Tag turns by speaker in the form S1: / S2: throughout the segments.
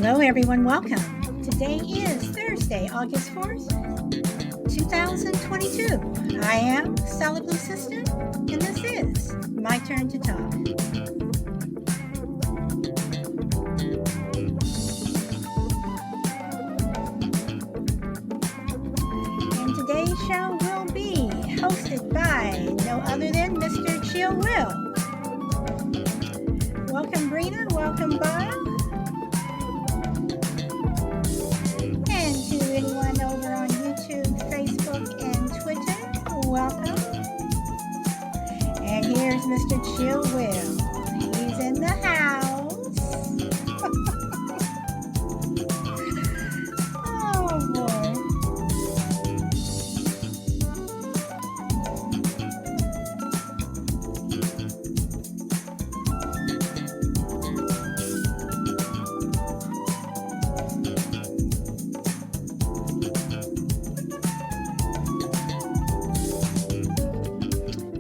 S1: Hello, everyone. Welcome. Today is Thursday, August 4th, 2022. I am Solid Blue Sister, and this is My Turn to Talk. And today's show will be hosted by no other than Mr. Chill Will. Welcome, Brina. Welcome, Bob. And to anyone over on YouTube, Facebook, and Twitter, welcome. And here's Mr. Chill Will. He's in the house. Oh boy.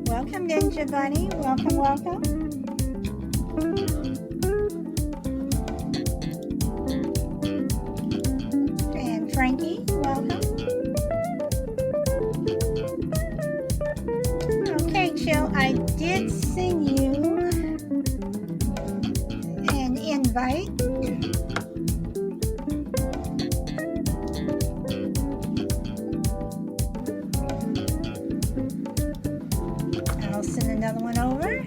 S1: Welcome, Ninja Bunny. Welcome, welcome. And Frankie, welcome. Okay, Chill, I did send you an invite. I'll send another one over.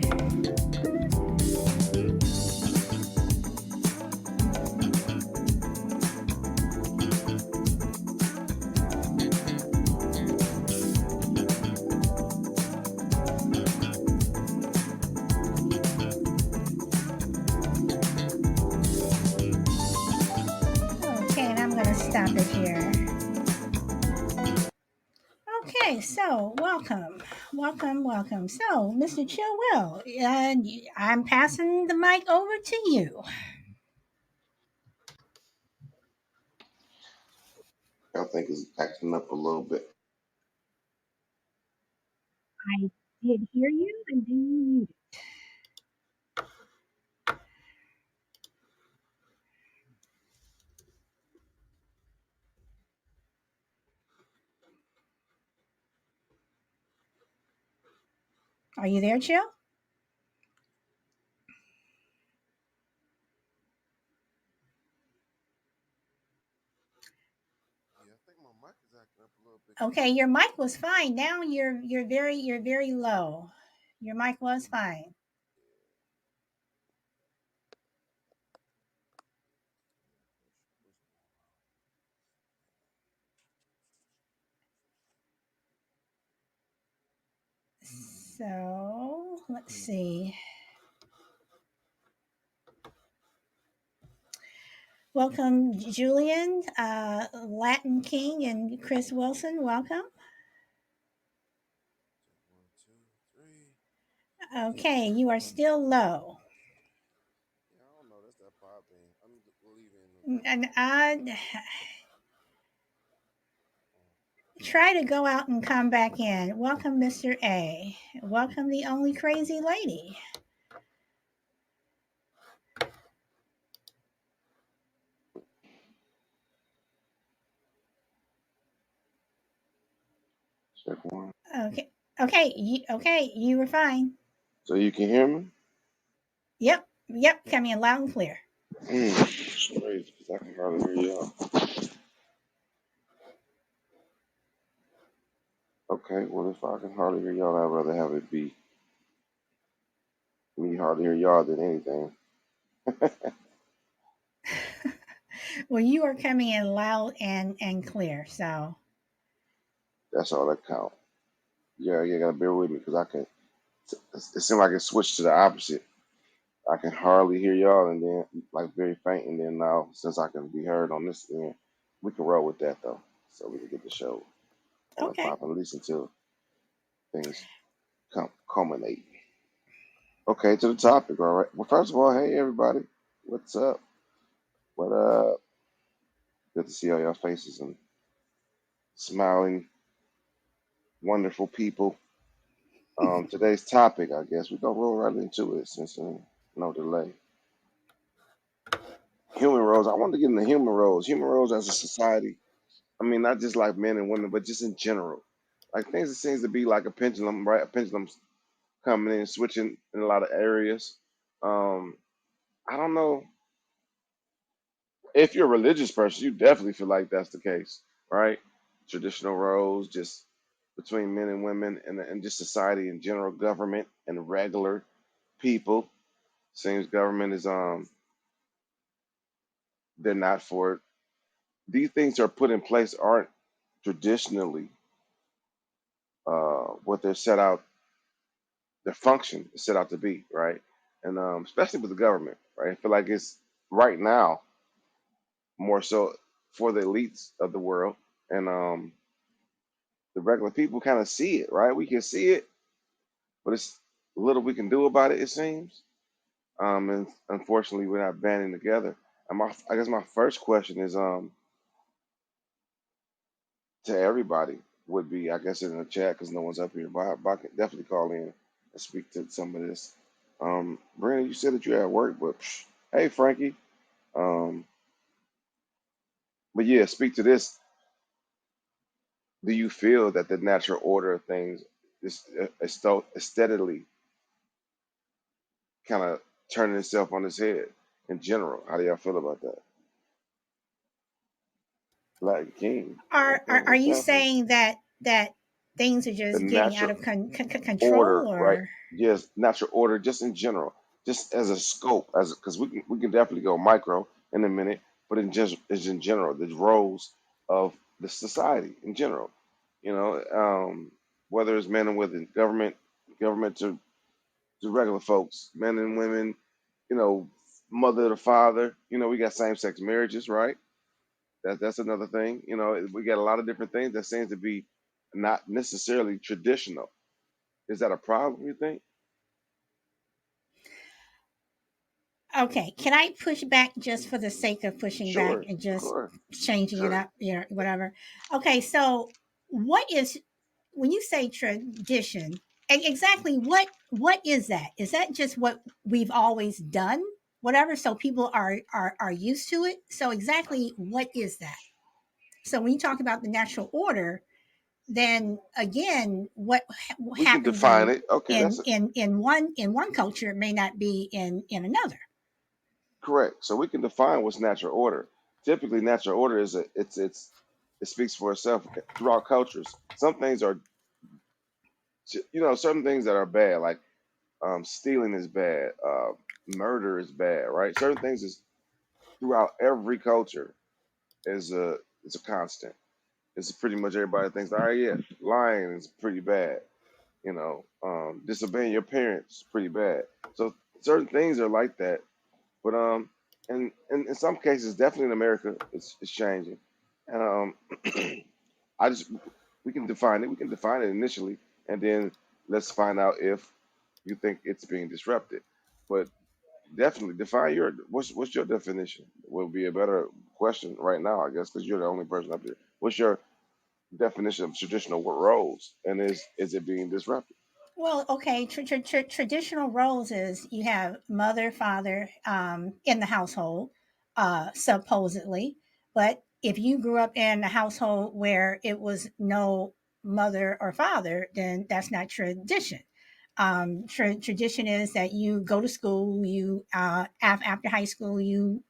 S1: Okay, and I'm going to stop it here. Okay, so welcome, welcome, welcome. So, Mr. Chill Will, I'm passing the mic over to you.
S2: I think it's acting up a little bit.
S1: I did hear you, and then you muted. Are you there, Chill?
S3: Yeah, I think my mic is acting up a little bit. Can you
S1: Okay,
S3: hear me?
S1: your mic was fine. Now you're very low. Your mic was fine. So let's see. Welcome, Julian, Latin King, and Chris Wilson. Welcome.
S3: One, two, three.
S1: Okay, you are still low.
S3: Yeah, I don't know. That's that pop thing. We'll leave it in the
S1: And
S3: room.
S1: I try to go out and come back in. Welcome, Mr. A. Welcome, the only crazy lady.
S2: Check one.
S1: Okay, okay, you were fine.
S2: So you can hear me?
S1: Yep, coming in loud and clear.
S2: It's crazy because I can hardly hear y'all. Okay, well, if I can hardly hear y'all, I'd rather have it be me hardly hear y'all than anything.
S1: Well, you are coming in loud and clear. So
S2: That's all that count. Yeah, you gotta bear with me because I can. It seems like it switched to the opposite. I can hardly hear y'all, and then like very faint, and then now since I can be heard on this end, we can roll with that though, so we can get the show on and
S1: okay.
S2: pop and listen to things culminate. Okay, to the topic. All right. Well, first of all, hey everybody, what's up? What Good to see all your faces and smiling, wonderful people. Today's topic, I guess we're gonna roll right into it since no delay. human roles. I wanted to get into human roles. Human roles as a society. I mean, not just like men and women, but just in general. Like things that seems to be like a pendulum, right? A pendulum's coming in, switching in a lot of areas. Um, I don't know if you're a religious person, you definitely feel like that's the case, right? Traditional roles, just between men and women, and just society in general, government and regular people. Seems government is they're not for it. These things are put in place aren't traditionally what they're set out, their function is set out to be, right? And especially with the government, right? I feel like it's right now more so for the elites of the world, and the regular people kind of see it, right? We can see it, but it's little we can do about it. It seems, and unfortunately, we're not banding together. And I guess my first question is, to everybody would be, I guess, in the chat because no one's up here, but I can definitely call in and speak to some of this. Brandon, you said that you're at work, but hey, Frankie, um, but yeah, speak to this. Do you feel that the natural order of things is still steadily kind of turning itself on its head in general? How do y'all feel about that? Latin King, okay,
S1: Are
S2: what's
S1: you
S2: happening?
S1: saying that things are
S2: The
S1: just getting out
S2: natural
S1: of control,
S2: order, right?
S1: or
S2: Yes, natural order, just in general, just as a scope, as because we can definitely go micro in a minute, but in just as in general, the roles of the society in general, you know, whether it's men and women, government to regular folks, men and women, you know, mother to father, we got same sex marriages, right? That's another thing, we got a lot of different things that seems to be not necessarily traditional. Is that a problem, you think?
S1: okay, can I push back just for the sake of pushing back
S2: Sure,
S1: and just
S2: sure,
S1: changing it
S2: sure.
S1: up, whatever? Okay, so what is, when you say tradition, exactly what is that? Is that just what we've always done? Whatever, so people are used to it. So exactly what is that? So when you talk about the natural order, then again, what
S2: We can
S1: happens
S2: define
S1: in
S2: it. Okay,
S1: one culture may not be in another.
S2: correct. So we can define what's natural order. Typically, natural order is it speaks for itself throughout cultures. Some things are, certain things that are bad, like stealing is bad, murder is bad, right? Certain things is throughout every culture is a constant. It's pretty much everybody thinks, all right, yeah, lying is pretty bad. Disobeying your parents is pretty bad. So certain things are like that. But and in some cases, definitely in America, it's changing. And I just we can define it. We can define it initially, and then let's find out if you think it's being disrupted. But definitely define what's your definition. Will be a better question right now, I guess, because you're the only person up here. What's your definition of traditional roles, and is it being disrupted?
S1: Well, okay, traditional roles is you have mother, father in the household, supposedly. But if you grew up in a household where it was no mother or father, then that's not tradition. Tradition is that you go to school, you after high school, you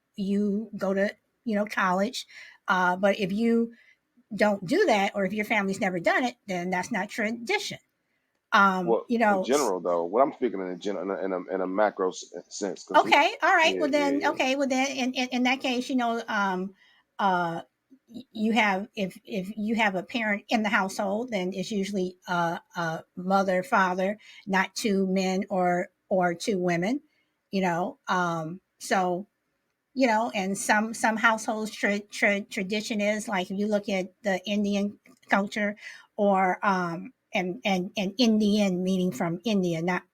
S1: go to college. But if you don't do that, or if your family's never done it, then that's not tradition.
S2: Well, in general, though, what I'm speaking in a in a macro sense, because
S1: Okay, all right.
S2: yeah,
S1: Well
S2: yeah,
S1: then,
S2: yeah.
S1: okay. Well then, in that case, uh, you have, if you have a parent in the household, then it's usually mother, father, not two men or two women. So and some households tradition is like, if you look at the Indian culture, or and Indian meaning from India, not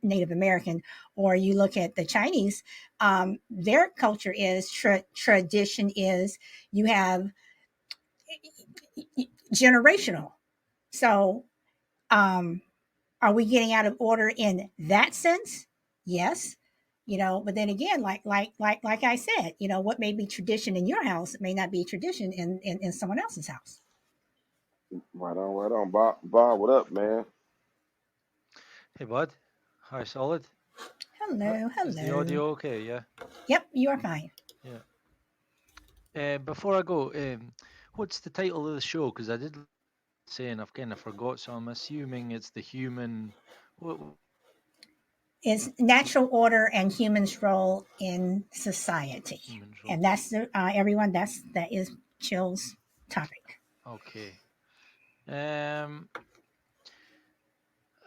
S1: Native American, or you look at the Chinese, their culture is tradition is, you have generational. So, um, are we getting out of order in that sense? Yes. But then again, like I said, what may be tradition in your house may not be tradition in someone else's house.
S2: Right on, right on. Bob, what up, man?
S4: Hey, bud. Hi, solid.
S1: Hello,
S4: Is the
S1: hello.
S4: audio okay? Yeah,
S1: Yep, you are fine.
S4: yeah. Before I go, what's the title of the show? Because I did say and I've kind of forgot, so I'm assuming it's the human. What
S1: It's natural order and human's role in society,
S4: human role?
S1: and that's everyone. That is Chill's topic.
S4: Okay. Um,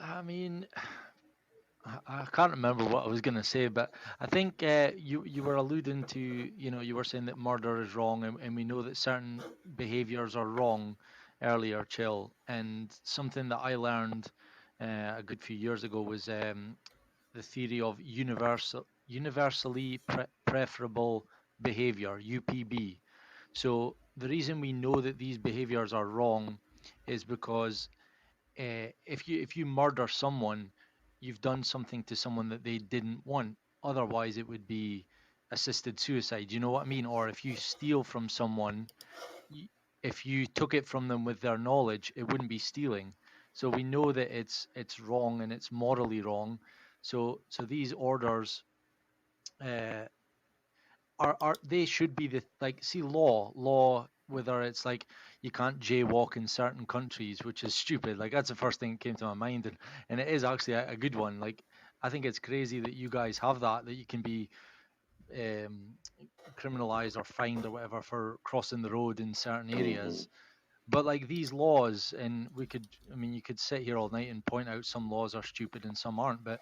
S4: I mean, I can't remember what I was going to say, but I think you were alluding to, you were saying that murder is wrong, and we know that certain behaviors are wrong earlier, Chill. And something that I learned a good few years ago was the theory of universally preferable behavior, UPB. So the reason we know that these behaviors are wrong is because if you murder someone, you've done something to someone that they didn't want. Otherwise, it would be assisted suicide. You know what I mean? Or if you steal from someone, y- if you took it from them with their knowledge, it wouldn't be stealing. So we know that it's wrong and it's morally wrong. So these orders uh, are they should be the like see law whether it's like you can't jaywalk in certain countries, which is stupid. Like that's the first thing that came to my mind, and it is actually a good one. Like I think it's crazy that you guys have that you can be um criminalized or fined or whatever for crossing the road in certain
S2: Hmm.
S4: areas. But like these laws, and I mean, you could sit here all night and point out some laws are stupid and some aren't, but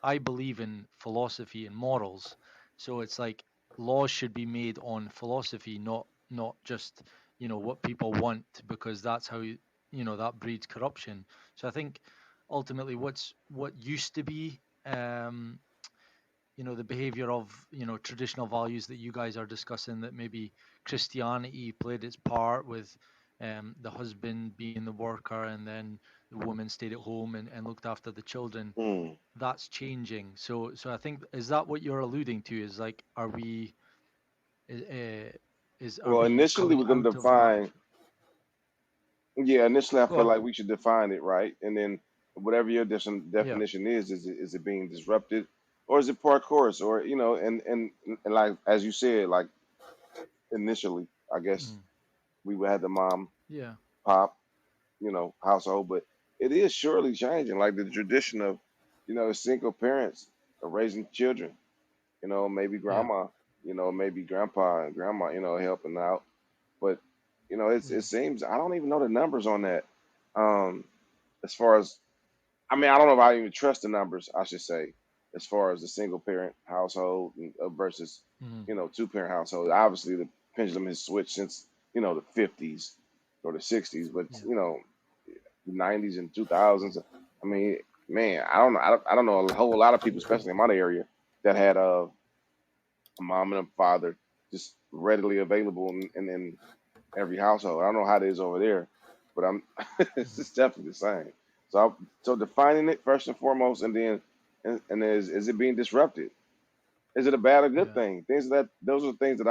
S4: I believe in philosophy and morals. So it's like laws should be made on philosophy, not just what people want, because that's how that breeds corruption. So I think ultimately what used to be the behavior of traditional values that you guys are discussing, that maybe Christianity played its part with the husband being the worker and then the woman stayed at home and looked after the children.
S2: Hmm.
S4: That's changing. So I think, is that what you're alluding to? Is like, are we are
S2: Well,
S4: we
S2: initially
S4: coming
S2: we're gonna
S4: out of that?
S2: define. Yeah, initially I
S4: Go
S2: feel
S4: on.
S2: like we should define it right, and then whatever your
S4: Yeah.
S2: definition is it being disrupted, or is it part course, or and like as you said, like initially, I guess
S4: Mm.
S2: we would have the mom,
S4: Yeah.
S2: pop, household, but it is surely changing. Like the tradition of, single parents of raising children. Maybe
S4: Yeah.
S2: grandma, maybe grandpa and grandma, helping out. But it
S4: Yeah.
S2: seems I don't even know the numbers on that. Um, as far as I mean, I don't know if I even trust the numbers. I should say, as far as the single parent household versus
S4: Mm.
S2: two parent household. Obviously, the pendulum has switched since the 50s or the 60s, but
S4: Yeah.
S2: the 90s and 2000s. I mean, man, I don't know. I don't know a whole lot of people, especially in my area, that had a mom and a father just readily available in every household. I don't know how it is over there, but I'm it's
S4: Mm.
S2: just definitely the same. So defining it first and foremost, and then and is it being disrupted? Is it a bad or good
S4: Yeah.
S2: thing? Those are the things that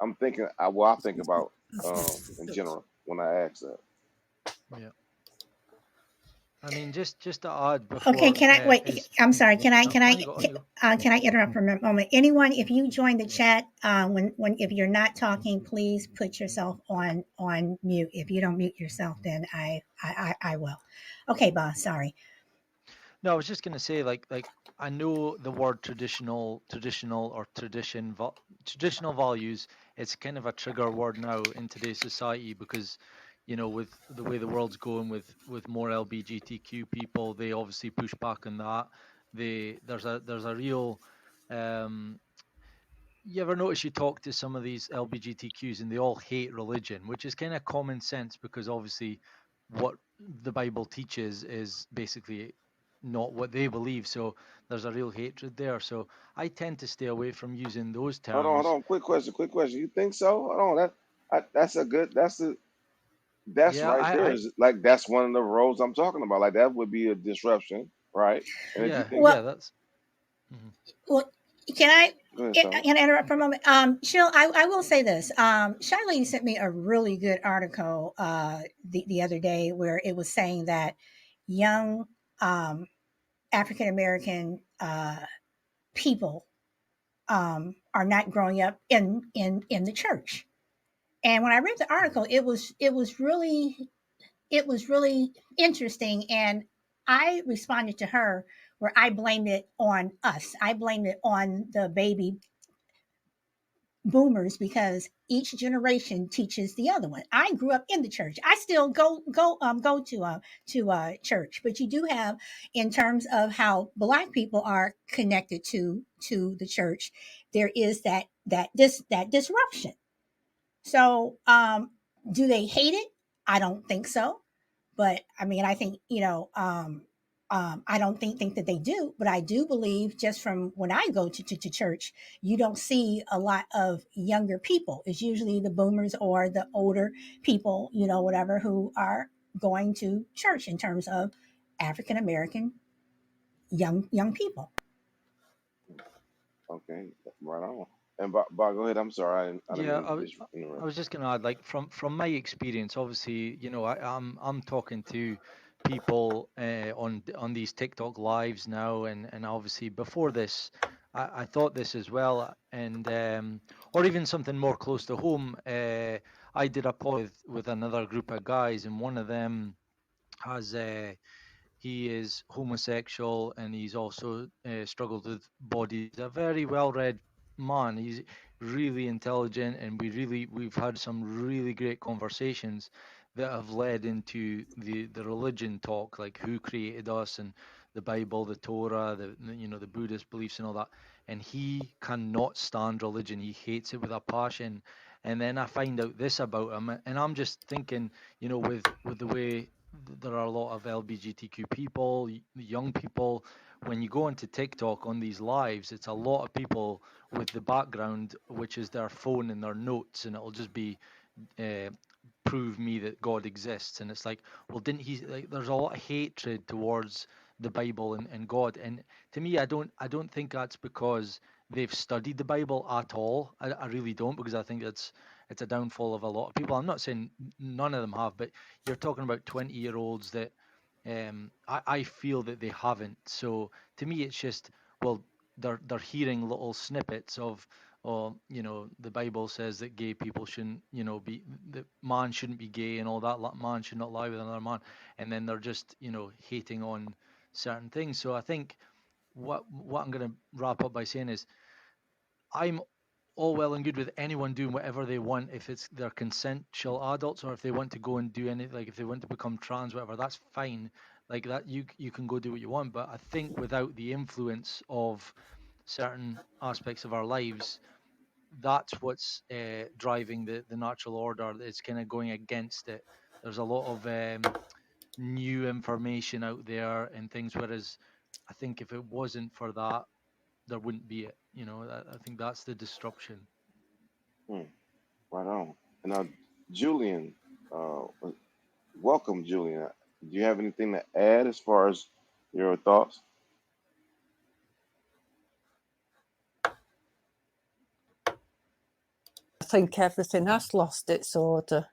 S2: I'm thinking. I think about in general when I ask that.
S4: Yeah. I mean, just to add
S1: Okay,
S4: before
S1: can I wait?
S4: is
S1: I'm sorry. Can I
S4: no,
S1: can
S4: on
S1: I
S4: you go, on you go.
S1: can I interrupt for a moment? Anyone, if you join the chat, when if you're not talking, please put yourself on mute. If you don't mute yourself, then I will. Okay, boss. Sorry.
S4: No, I was just gonna say, like I know the word traditional or traditional values. It's kind of a trigger word now in today's society because, with the way the world's going with more LGBTQ people, they obviously push back on that. There's a real um, you ever notice you talk to some of these LGBTQs and they all hate religion, which is kind of common sense because obviously what the Bible teaches is basically not what they believe. So there's a real hatred there. So I tend to stay away from using those
S2: Hold
S4: terms.
S2: on. Quick question. Quick question. You think so? Hold on. That's a good. That's
S4: Yeah,
S2: right there. Is like that's one of the roles I'm talking about. Like that would be a disruption, right? And if you think
S4: yeah,
S1: Well,
S4: that's mhm.
S1: well, Can I
S2: Go ahead, Charlotte.
S1: can I interrupt for a moment? Chill. I will say this. Charlene sent me a really good article the other day where it was saying that young um, African American people are not growing up in the church. And when I read the article, it was really interesting. And I responded to her where I blamed it on us. I blamed it on the baby boomers because each generation teaches the other one. I grew up in the church. I still go to church, but you do have in terms of how black people are connected to the church, there is that disruption. So do they hate it? I don't think so. But I mean, I think I don't think that they do, but I do believe just from when I go to church, you don't see a lot of younger people. It's usually the boomers or the older people, whatever, who are going to church in terms of African American young people.
S2: Okay, right on. And Bob, go ahead. I'm sorry, I didn't
S4: Yeah,
S2: mean to just
S4: I
S2: interrupt.
S4: was just going to add, like from my experience, obviously, I'm talking to people on these TikTok lives now, and obviously before this, I thought this as well, and or even something more close to home. I did a pod with another group of guys, and one of them has he is homosexual and he's also struggled with body. He's a very well read man. He's really intelligent, and we've had some really great conversations that have led into the religion talk, like who created us and the Bible, the Torah, the Buddhist beliefs and all that. And he cannot stand religion. He hates it with a passion. And then I find out this about him, and I'm just thinking, with the way there are a lot of LGBTQ people, young people. When you go into TikTok on these lives, it's a lot of people with the background, which is their phone and their notes, and it'll just be uh, prove me that God exists. And it's like, well, didn't he? Like, there's a lot of hatred towards the Bible and God. And to me, I don't think that's because they've studied the Bible at all. I really don't, because I think it's a downfall of a lot of people. I'm not saying none of them have, but you're talking about 20-year-olds that I feel that they haven't. So to me, it's just, well, they're hearing little snippets of, or the Bible says that gay people shouldn't, be, that man shouldn't be gay and all that, man should not lie with another man, and then they're just hating on certain things. So I think what I'm going to wrap up by saying is, I'm all well and good with anyone doing whatever they want, if it's their consensual adults, or if they want to go and do any, like if they want to become trans, whatever, that's fine. Like that, you can go do what you want. But I think without the influence of certain aspects of our lives, that's what's driving the natural order. It's kind of going against it. There's a lot of new information out there and things, whereas I think if it wasn't for that, there wouldn't be it. I think that's the disruption.
S2: Hmm, right on. And now, Julian, uh, welcome, Julian. Do you have anything to add as far as your thoughts?
S5: I think everything has lost its order.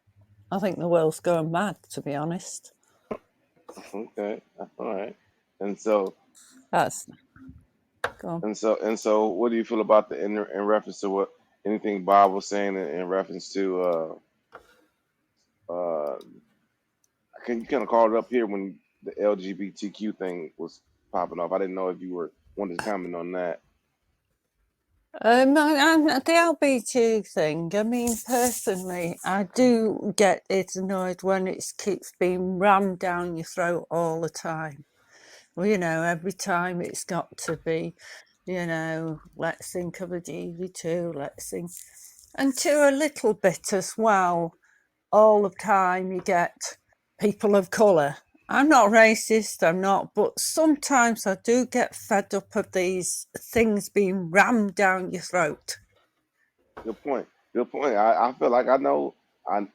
S5: I think the world's going mad, to be honest.
S2: Okay, all right. And so,
S5: That's gone.
S2: and so, what do you feel about in reference to what anything Bob was saying in reference to uh, can you kind of call it up here when the LGBTQ thing was popping off? I didn't know if you were wanted to comment on that.
S5: The LBT thing, I mean, personally, I do get it annoyed when it keeps being rammed down your throat all the time. Well, every time it's got to be, let's think of a GV2, let's think. And to a little bit as well, all the time you get people of colour. I'm not racist, I'm not, but sometimes I do get fed up of these things being rammed down your throat.
S2: Good point. Good point. I feel like I know. I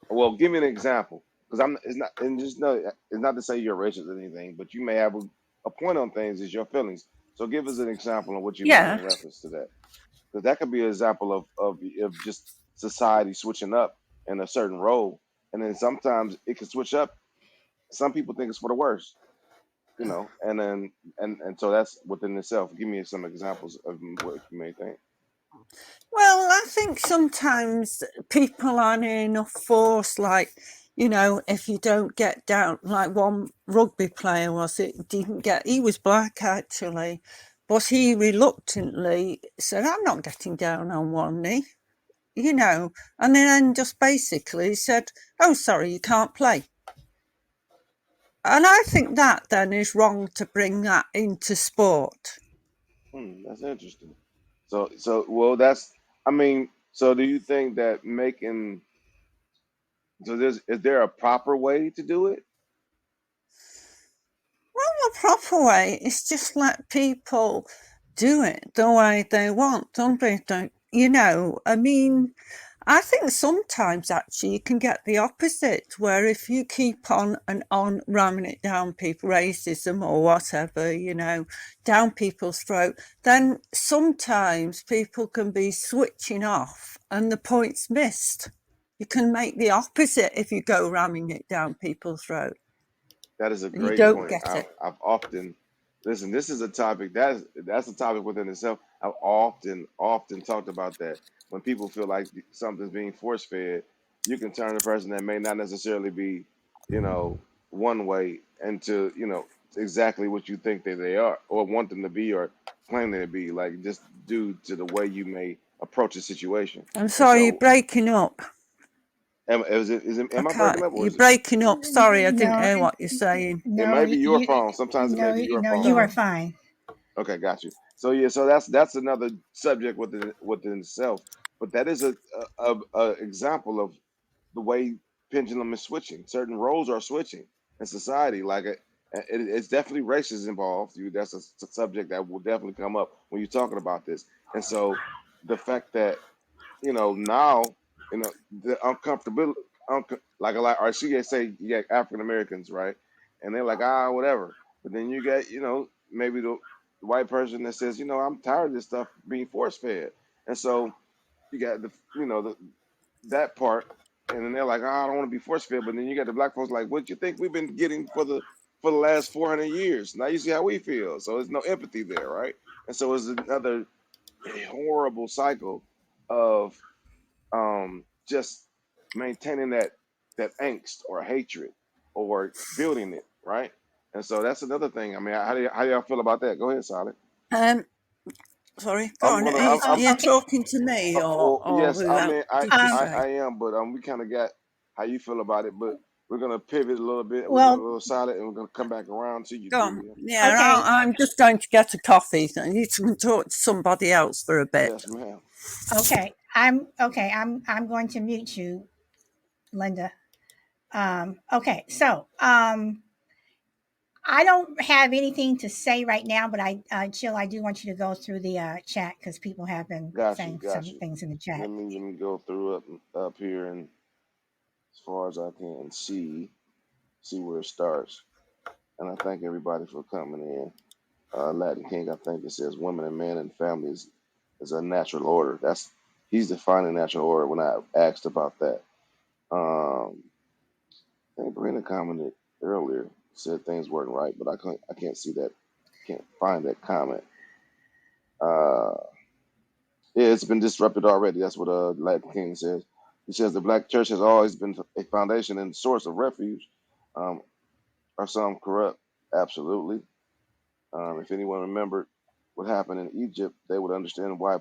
S2: Well, give me an example because I'm. It's not. And just know it's not to say you're racist or anything, but you may have a point on things. Is your feelings. So give us an example of what you mean
S5: Yeah.
S2: in reference to that, because that could be an example of just society switching up in a certain role, and then sometimes it can switch up. Some people think it's for the worse, and then and so that's within itself. Give me some examples of what you may think.
S5: Well, I think sometimes people aren't in enough force. Like, if you don't get down, like one rugby player didn't get, he was black actually, but he reluctantly said, I'm not getting down on one knee, and then just basically said, oh, sorry, you can't play. And I think that then is wrong to bring that into sport.
S2: That's interesting. So well, I mean, so do you think that making so is there a proper way to do it?
S5: Well, the proper way is just let people do it the way they want, don't they? I mean, I think sometimes actually you can get the opposite, where if you keep on and on ramming it down people, racism or whatever, down people's throat, then sometimes people can be switching off and the point's missed. You can make the opposite if you go ramming it down people's throat.
S2: That is a
S5: You
S2: great
S5: don't
S2: point.
S5: get it.
S2: I've often listen. This is a topic that's a topic within itself. I've often talked about that. When people feel like something's being force fed, you can turn a person that may not necessarily be, you know, one way into exactly what you think that they are or want them to be or claim them to be. Like just due to the way you may approach a situation.
S5: I'm
S2: And
S5: sorry, you're
S2: so,
S5: breaking up.
S2: am I breaking up or
S5: You're
S2: is it?
S5: breaking up. Sorry, I didn't
S1: No,
S5: hear what you're saying.
S2: It
S1: no,
S2: may be your phone. Sometimes it may
S1: no,
S2: be your
S1: no,
S2: phone.
S1: you are
S5: Go
S1: fine.
S2: Okay, got you. So yeah, so that's another subject within itself. But that is a example of the way pendulum is switching. Certain roles are switching in society. Like it's definitely racism involved. That's a subject that will definitely come up when you're talking about this. And so the fact that now, the uncomfortability, like a lot, or she get say you got African Americans, right? And they're like, whatever. But then you got, maybe the white person that says, I'm tired of this stuff being force fed. And so you got that part, and then they're like, I don't want to be force fed. But then you got the black folks like, what you think we've been getting for the last 400 years? Now you see how we feel. So there's no empathy there, right? And so it's another horrible cycle of just maintaining that angst or hatred or building it, right? And so that's another thing. I mean, how do y'all feel about that? Go ahead, Solid.
S5: Um, Sorry, go
S2: I'm
S5: on.
S2: gonna.
S5: Are you
S1: Okay.
S5: talking to me
S2: Well,
S5: or
S2: yes.
S5: who
S2: I
S5: else
S2: mean, I
S5: did you
S2: I,
S1: Um,
S5: say?
S2: I am, but we kind of got how you feel about it. But we're gonna pivot a little bit. We're gonna
S1: well,
S2: go Solid, and we're gonna come back around to you,
S5: Go on.
S2: Julia.
S5: Yeah,
S1: okay,
S5: I'm just going to get a coffee. So you can talk to somebody else for a bit.
S2: Yes, ma'am.
S1: I'm going to mute you, Linda. Okay, so I don't have anything to say right now, but Jill, I do want you to go through the chat because people have been
S2: Got you.
S1: saying
S2: Got
S1: some
S2: you.
S1: things in the chat.
S2: Let me go through up here and as far as I can see where it starts. And I thank everybody for coming in. Latin King, I think it says women and men and families is a natural order. He's defining natural order when I asked about that. I think Brenda commented earlier, said things weren't right, but I can't see that, can't find that comment. Uh, yeah, it's been disrupted already. That's what Latin King says. He says the black church has always been a foundation and source of refuge. Um, are some corrupt? Absolutely. If anyone remembered what happened in Egypt, they would understand why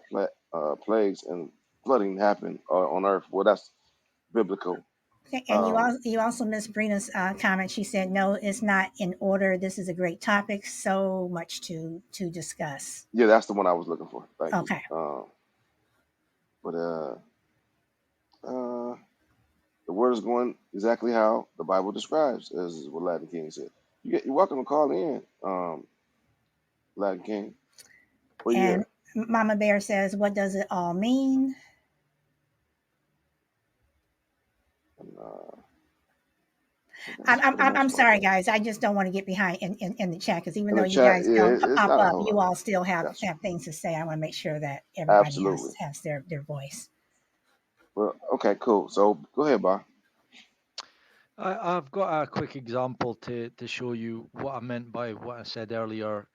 S2: plagues and flooding happened on earth. Well, that's biblical.
S1: Okay, and
S2: Um,
S1: you also missed Brina's comment. She said, "No, it's not in order. This is a great topic. So much to discuss."
S2: yeah, that's the one I was looking for. Thank you.
S1: Okay.
S2: But uh, the word is going exactly how the Bible describes, as what Latin King said. You're welcome to call in, Latin King. Well, yeah,
S1: And Mama Bear says, "What does it all mean?"
S2: and, That's
S1: I'm,
S2: for the most
S1: I'm
S2: part.
S1: sorry, guys. I just don't want to get behind in the chat because even
S2: In
S1: though
S2: the
S1: you
S2: chat,
S1: guys
S2: yeah,
S1: don't
S2: it's
S1: pop
S2: not a
S1: up,
S2: whole
S1: you
S2: lot.
S1: all still
S2: Gotcha.
S1: have things to say. I want to make sure that everybody
S2: Absolutely.
S1: has their voice.
S2: Well, okay, cool. So go ahead, Bob.
S4: I've got a quick example to show you what I meant by what I said earlier,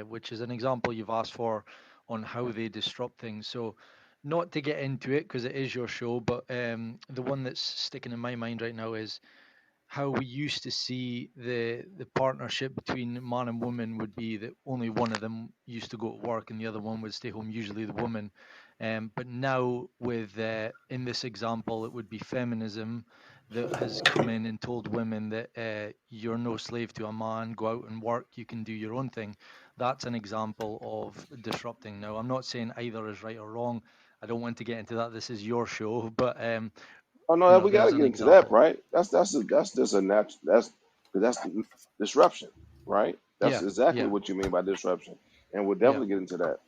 S4: which is an example you've asked for on how they disrupt things. So, not to get into it because it is your show, but the one that's sticking in my mind right now is how we used to see the partnership between man and woman would be that only one of them used to go to work and the other one would stay home, usually the woman. But now, with in this example, it would be feminism that has come in and told women that you're no slave to a man, go out and work, you can do your own thing. That's an example of disrupting. Now, I'm not saying either is right or wrong. I don't want to get into that. This is your show, but
S2: Oh no, we got to
S4: there's an
S2: get into that,
S4: example.
S2: right? That's just a natural. That's disruption, right? That's
S4: Yeah,
S2: exactly
S4: yeah,
S2: what you mean by disruption, and we'll
S4: yeah.
S2: definitely get into that.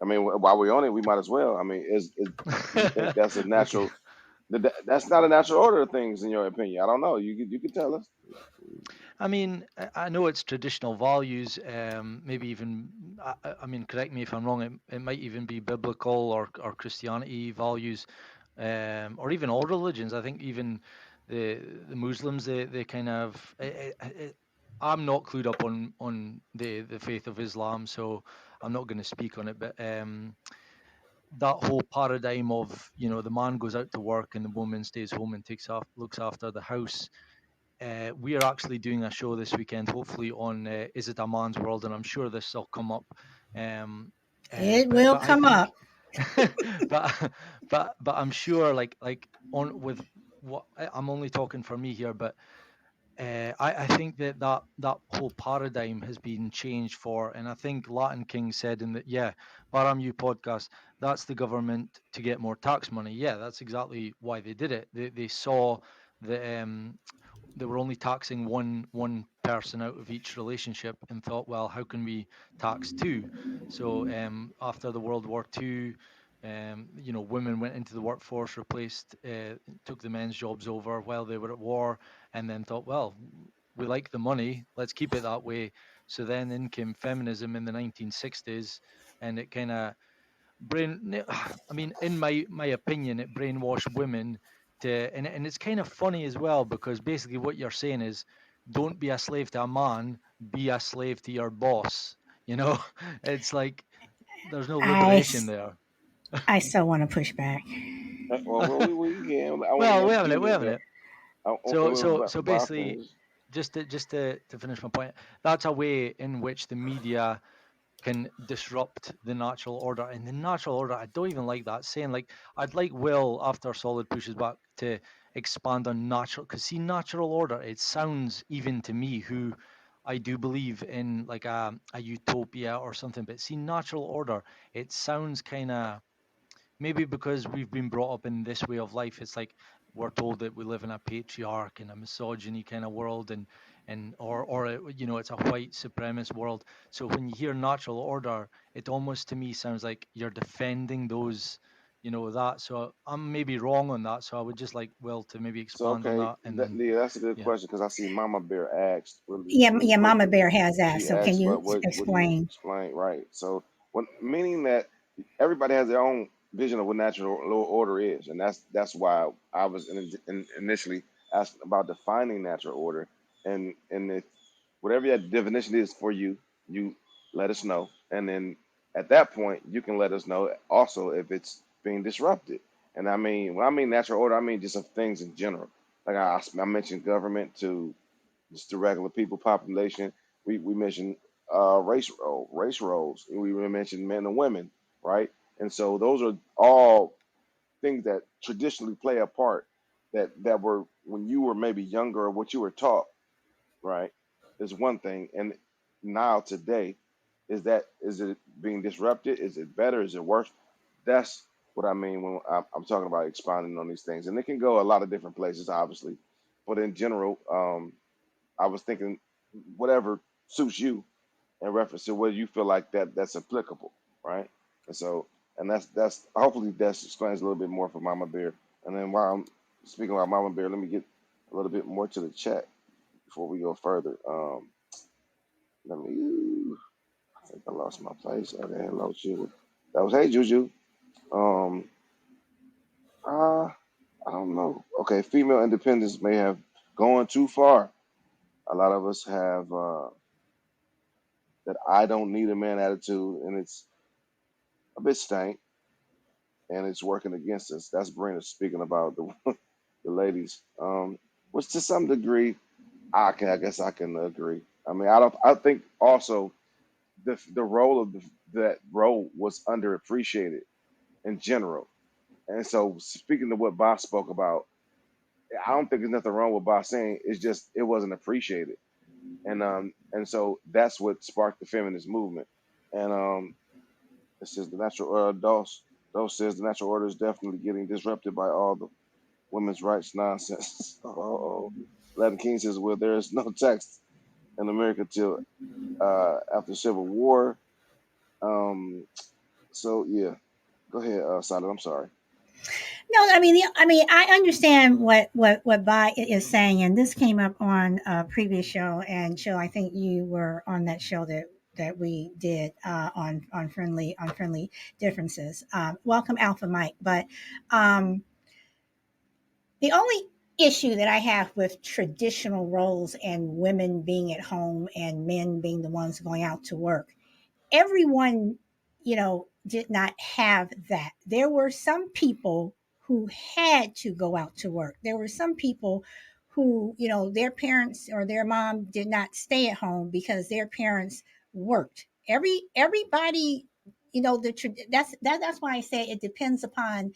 S2: I mean, while we're on it, we might as well. I mean, do you think that's a
S4: Okay.
S2: natural? That's not a natural order of things, in your opinion. I don't know. You can tell us.
S4: I mean, I know it's traditional values. Maybe even, I mean, correct me if I'm wrong. It might even be biblical or Christianity values, or even all religions. I think even the Muslims, they kind of. I'm not clued up on the faith of Islam, so I'm not going to speak on it. But that whole paradigm of the man goes out to work and the woman stays home and looks after the house. We are actually doing a show this weekend, hopefully on Is It a Man's World, and I'm sure this will come up. Um,
S1: It will
S4: but I
S1: come
S4: think,
S1: up.
S4: but I'm sure like on with what I'm only talking for me here, but I think that whole paradigm has been changed for, and I think Latin King said in the Baramu podcast, that's the government to get more tax money. Yeah, that's exactly why they did it. They saw the they were only taxing one person out of each relationship and thought, well, how can we tax two? So after the World War II, women went into the workforce, took the men's jobs over while they were at war, and then thought, well, we like the money, let's keep it that way. So then in came feminism in the 1960s, and it kind of I mean, in my opinion, it brainwashed women to, and it's kind of funny as well because basically what you're saying is, don't be a slave to a man, be a slave to your boss. You know, it's like there's no
S1: I
S4: liberation there.
S1: I so want to push back.
S2: Well, we can. I want to
S4: Well,
S2: let
S4: wait a minute, wait
S2: Junior
S4: a
S2: go.
S4: minute. So so
S2: Let
S4: so
S2: Bob
S4: basically,
S2: finish.
S4: just to finish my point, that's a way in which the media can disrupt the natural order. And the natural order, I don't even like that saying. Like, I'd like Will, after Solid pushes back, to expand on natural, because see, natural order, it sounds, even to me, who I do believe in like a utopia or something, but see, natural order, it sounds kind of, maybe because we've been brought up in this way of life, it's like we're told that we live in a patriarch and a misogyny kind of world, or it's a white supremacist world. So when you hear natural order, it almost to me sounds like you're defending those, that. So I'm maybe wrong on that, so I would just like Will to maybe
S2: So
S4: expand on
S2: okay,
S4: that, and then
S2: Leah, that's a good
S4: yeah.
S2: question because I see Mama Bear asked
S1: Yeah,
S2: really
S1: yeah. Mama
S2: quickly.
S1: Bear has asked.
S2: She
S1: So can
S2: asked,
S1: you
S2: what do you
S1: explain?
S2: explain?" Right. So what meaning that everybody has their own vision of what natural law order is, and that's why I was initially asking about defining natural order, and whatever that definition is for you, you let us know, and then at that point you can let us know also if it's being disrupted. And I mean, when I mean natural order, I mean just of things in general. Like I mentioned government to just the regular people population. We mentioned race roles. We mentioned men and women, right? And so those are all things that traditionally play a part that were when you were maybe younger or what you were taught, right? Is one thing, and now today, is it being disrupted? Is it better? Is it worse? That's what I mean when I'm talking about expounding on these things, and it can go a lot of different places, obviously, but in general, I was thinking whatever suits you in reference to whether you feel like that's applicable, right? And so, and that's hopefully that explains a little bit more for Mama Bear. And then while I'm speaking about Mama Bear, let me get a little bit more to the chat. before we go further. Let me. I think I lost my place. Okay, hello, Juju. That was hey, Juju. Um, uh, I don't know. Okay, female independence may have gone too far. A lot of us have that I don't need a man attitude, and it's a bit stank, and it's working against us. That's Brenda speaking about the the ladies. Which to some degree, I guess I can agree. I mean, I don't. I think also the role of that role was underappreciated in general. And so, speaking to what Boss spoke about, I don't think there's nothing wrong with Boss saying it's just it wasn't appreciated, and so that's what sparked the feminist movement. And it says the natural Dose says the natural order is definitely getting disrupted by all the women's rights nonsense. Oh, Latin King says, well, there is no text in America till after Civil War. Um, so yeah, go ahead, Solid. I'm sorry.
S1: No, I mean, I understand what Bai is saying, and this came up on a previous show. And Joe, I think you were on that show that we did on friendly differences. Welcome, Alpha Mike. But um, the only issue that I have with traditional roles and women being at home and men being the ones going out to work, everyone, did not have that. There were some people who had to go out to work. There were some people who, their parents or their mom did not stay at home because their parents worked. Everybody, that's why I say it depends upon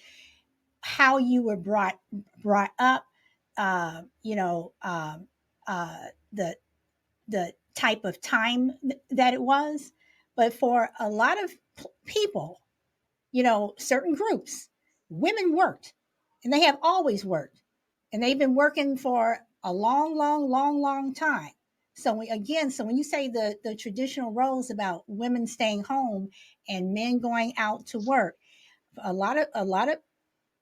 S1: how you were brought up, uh, you know, um, uh, the type of time that it was. But for a lot of people, certain groups, women worked, and they have always worked, and they've been working for a long, long, long, long time. So when you say the traditional roles about women staying home and men going out to work, a lot of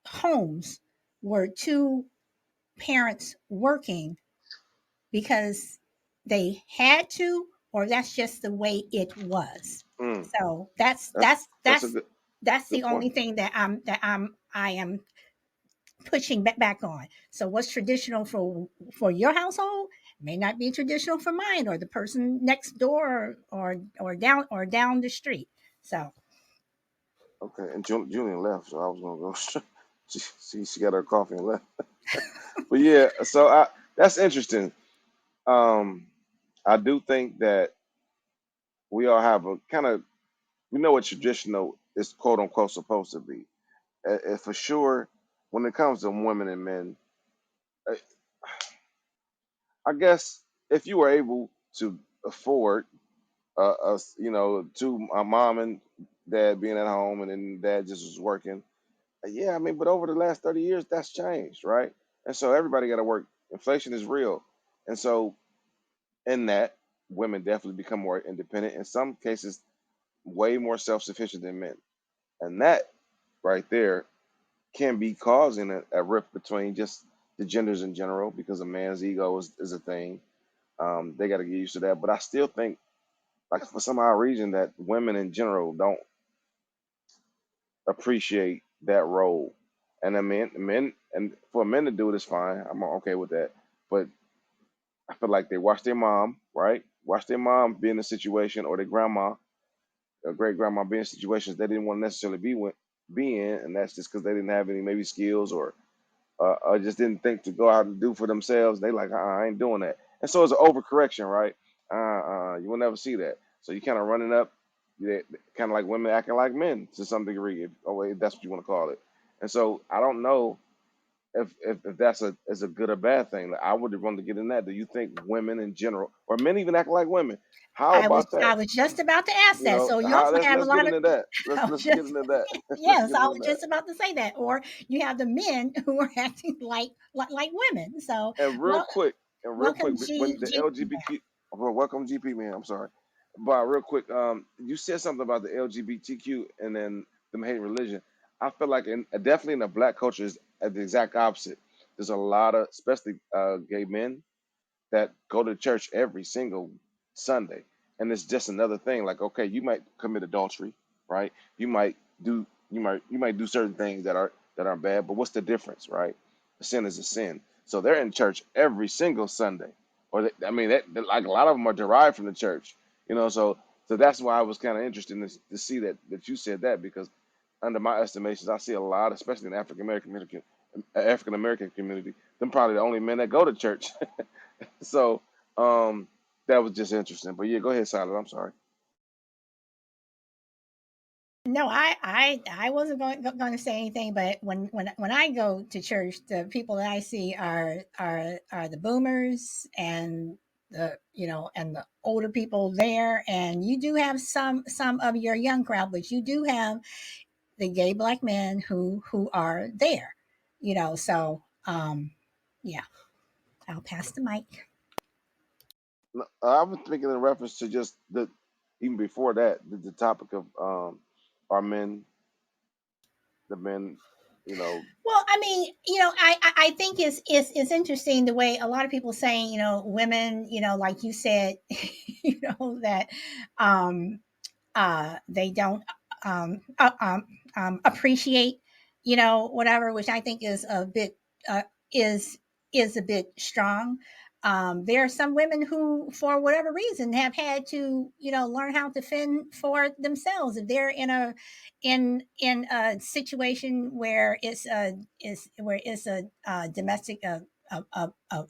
S1: homes were two parents working because they had to, or that's just the way it was.
S2: Mm,
S1: So that's
S2: that's
S1: that's
S2: that's a
S1: that's that's the
S2: good point.
S1: only thing I am pushing back on. So what's traditional for your household may not be traditional for mine or the person next door or down the street. So
S2: Okay, and Julian left, so I was gonna go. She got her coffee and left. But yeah, so that's interesting. Um, I do think that we all have a kind of we know what traditional is quote unquote supposed to be. For sure, when it comes to women and men, uh, I guess if you were able to afford to my mom and dad being at home and then dad just was working. Yeah, I mean, but over the last 30 years, that's changed, right? And so everybody got to work. Inflation is real. And so in that, women definitely become more independent. In some cases, way more self-sufficient than men. And that right there can be causing a rift between just the genders in general because a man's ego is a thing. They got to get used to that. But I still think, like for some odd reason, that women in general don't appreciate that role. And the men, and for men to do it is fine. I'm okay with that. But I feel like they watch their mom, right? Watch their mom be in a situation, or their grandma, or great grandma be in situations they didn't want to necessarily be in, and that's just because they didn't have any maybe skills or just didn't think to go out and do for themselves. They like, I ain't doing that. And so it's an overcorrection, right? You will never see that. So you kind of running up, kind of like women acting like men to some degree, if that's what you want to call it. And so I don't know if that's a good or bad thing. Like, I would want to get in that. Do you think women in general, or men even act like women? How
S1: I was
S2: about that?
S1: I was just about to ask
S2: You
S1: that.
S2: know,
S1: So you
S2: how
S1: also have a
S2: let's get
S1: lot of
S2: into that. Let's
S1: I was
S2: let's get
S1: just
S2: into that. Let's
S1: yes,
S2: get
S1: I
S2: into
S1: was
S2: that.
S1: just about to say that. Or you have the men who are acting like women. So
S2: And real
S1: well,
S2: quick,
S1: welcome
S2: when the
S1: G.
S2: LGBTQ, well, welcome GP man, I'm sorry, but real quick, you said something about the LGBTQ and then them hating religion. I feel like definitely in the black culture is the exact opposite. There's a lot of, especially gay men, that go to church every single Sunday, and it's just another thing. Like, okay, you might commit adultery, right? You might do certain things that aren't bad, but what's the difference, right? A sin is a sin. So they're in church every single Sunday, or I mean, like a lot of them are derived from the church, you know. So that's why I was kind of interested to see that you said that, because under my estimations, I see a lot, especially in the African American community. Them probably the only men that go to church. So um, that was just interesting. But yeah, go ahead, Silent. I'm sorry.
S1: No, I wasn't going to say anything, but when I go to church, the people that I see are the boomers and the older people there, and you do have some of your young crowd, but you do have the gay black men who are there, so yeah, I'll pass the mic.
S2: No, I was thinking in reference to just even before that, the topic of are men, the men, you know.
S1: Well, I mean, I think it's interesting the way a lot of people saying, women, like you said, that um they don't um, uh, um, appreciate, whatever, which I think is a bit is is a bit strong. There are some women who, for whatever reason, have had to, learn how to fend for themselves. If they're in a situation where it's a domestic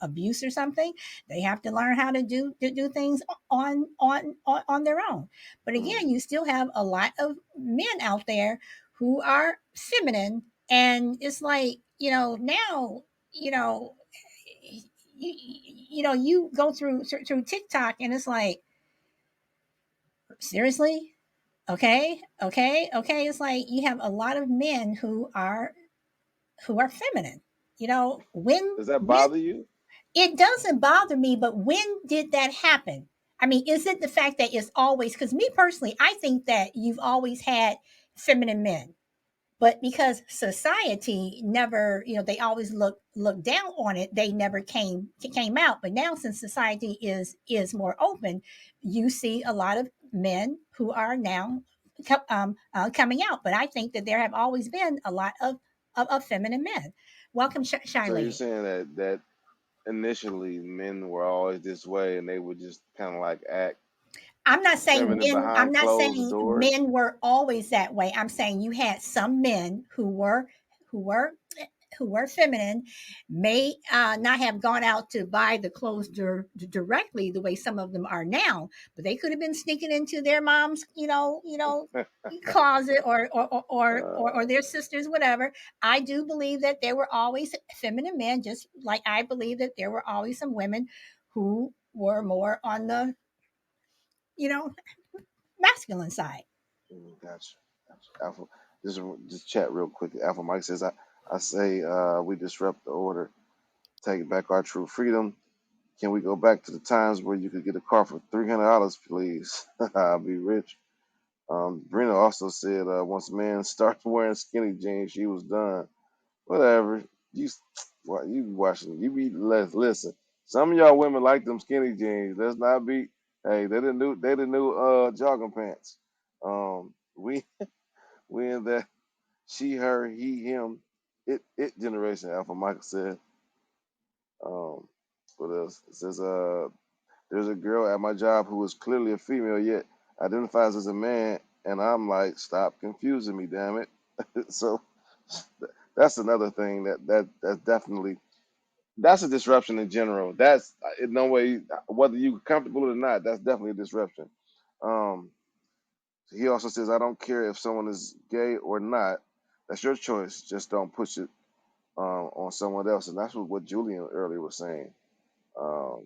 S1: abuse or something, they have to learn how to do things on their own. But again,
S2: Mm.
S1: you still have a lot of men out there who are feminine, and it's like, now, you know, you go through TikTok, and it's like, seriously, okay, okay, okay. It's like you have a lot of men who are feminine. When
S2: Does that bother you?
S1: it doesn't bother me, but when did that happen? I mean, is it the fact that it's always, because me personally, I think that you've always had feminine men, but because society never, they always look down on it, they never came out. But now, since society is more open, you see a lot of men who are now coming out. But I think that there have always been a lot of feminine men. Welcome, Shy
S2: So you're
S1: Lady.
S2: saying that initially men were always this way, and they would just kind of like act
S1: I'm not saying
S2: feminine
S1: men. I'm
S2: behind
S1: not
S2: closed
S1: saying
S2: doors.
S1: men were always that way. I'm saying you had some men who were who were feminine, may not have gone out to buy the clothes directly the way some of them are now, but they could have been sneaking into their mom's, closet, or
S2: Uh,
S1: their sisters, whatever. I do believe that there were always feminine men, just like I believe that there were always some women who were more on the, you know, masculine side.
S2: gotcha. Gotcha. Alpha, just chat real quick. Alpha Mike says, I say we disrupt the order, take back our true freedom. Can we go back to the times where you could get a car for $300, please? I'll be rich. Brina also said once man started wearing skinny jeans, she was done. Whatever. You what you be watching? You be listen. Some of y'all women like them skinny jeans. Let's not be. Hey, they the new jogging pants. We we in that she, her, he, him, it generation. Alpha Michael said. Um, what else? It says there's a girl at my job who is clearly a female yet identifies as a man, and I'm like, stop confusing me, damn it. So that's another thing that's definitely that's a disruption in general. That's in no way whether you comfortable or not. That's definitely a disruption. Um, he also says, I don't care if someone is gay or not. That's your choice. Just don't push it on someone else. And that's what Julian earlier was saying. Um,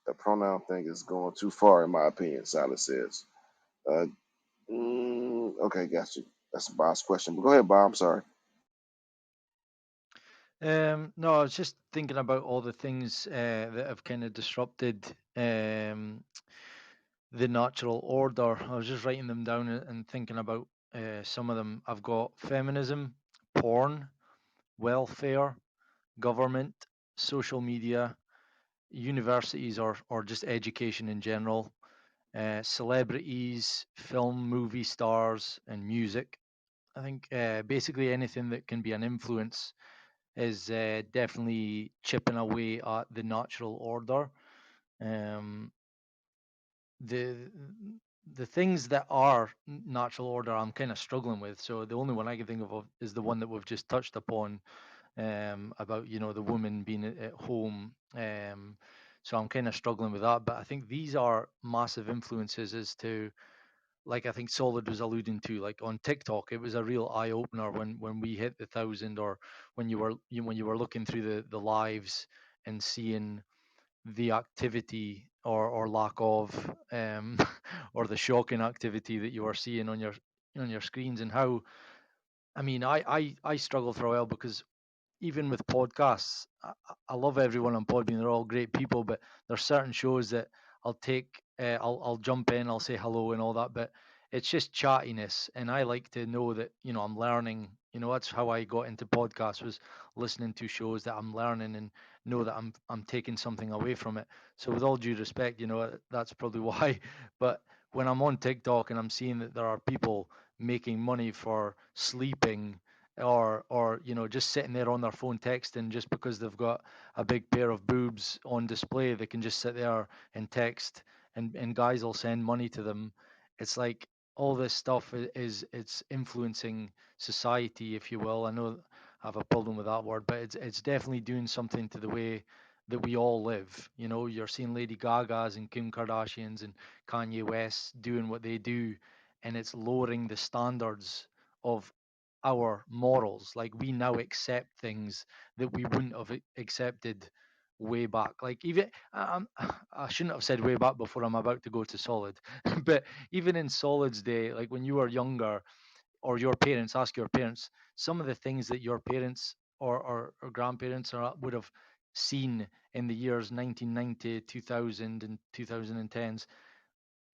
S2: the pronoun thing is going too far, in my opinion. Silas says. Uh, okay, got you. That's Bob's question. But go ahead, Bob. I'm sorry.
S4: No, I was just thinking about all the things that have kind of disrupted the natural order. I was just writing them down and thinking about some of them. I've got feminism, porn, welfare, government, social media, universities or just education in general, celebrities, film, movie stars, and music. I think basically anything that can be an influence is definitely chipping away at the natural order. Um, the the things that are natural order, I'm kind of struggling with. So the only one I can think of is the one that we've just touched upon, about the woman being at home. So I'm kind of struggling with that. But I think these are massive influences as to, like I think Solid was alluding to, like on TikTok, it was a real eye opener when we hit the 1,000, or when you were looking through the lives and seeing the activity or lack of, or the shocking activity that you are seeing on your screens, and how, I mean, I struggled for a while because even with podcasts, I love everyone on Podbean. They're all great people, but there's certain shows that I'll jump in, I'll say hello and all that, but it's just chattiness, and I like to know that I'm learning. That's how I got into podcasts, was listening to shows that I'm learning and know that I'm taking something away from it. So with all due respect, that's probably why. But when I'm on TikTok and I'm seeing that there are people making money for sleeping, or just sitting there on their phone texting, just because they've got a big pair of boobs on display, they can just sit there and text, and guys will send money to them. It's like all this stuff it's influencing society, if you will. I know I have a problem with that word, but it's definitely doing something to the way that we all live. You're seeing Lady Gaga's and Kim Kardashians and Kanye West doing what they do, and it's lowering the standards of our morals. Like, we now accept things that we wouldn't have accepted way back. Like, even I shouldn't have said way back before I'm about to go to Solid, but even in Solid's day, like when you were younger, or your parents, ask your parents, some of the things that your parents or grandparents would have seen in the years 1990, 2000, and 2010s,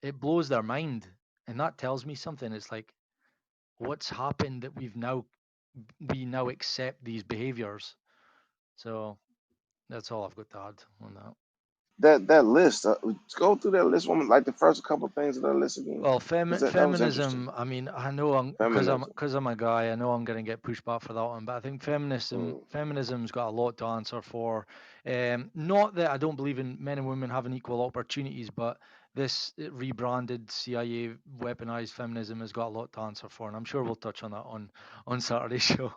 S4: it blows their mind. And that tells me something. It's like, what's happened that we now accept these behaviors. So that's all I've got to add on that.
S2: That list. Go through that list. One like the first couple things of that list again,
S4: Well,
S2: because that was interesting.
S4: feminism. I mean, I know I'm because I'm
S2: Feminism.
S4: because I'm a guy. I know I'm going to get pushed back for that one, but I think
S2: Mm.
S4: feminism's got a lot to answer for. Not that I don't believe in men and women having equal opportunities, but this rebranded CIA weaponized feminism has got a lot to answer for, and I'm sure we'll touch on that on Saturday's show.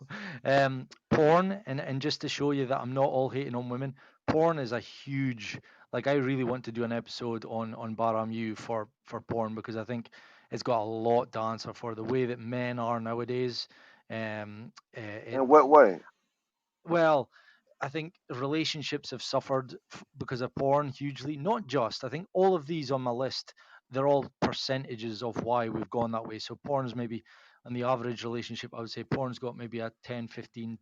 S4: Porn, and just to show you that I'm not all hating on women, porn is a huge, like, I really want to do an episode on Baramu for porn, because I think it's got a lot to answer for the way that men are nowadays. It
S2: In what way?
S4: Well, I think relationships have suffered because of porn hugely. Not just, I think all of these on my list, they're all percentages of why we've gone that way. So porn's maybe, on the average relationship, I would say porn's got maybe a 10-15%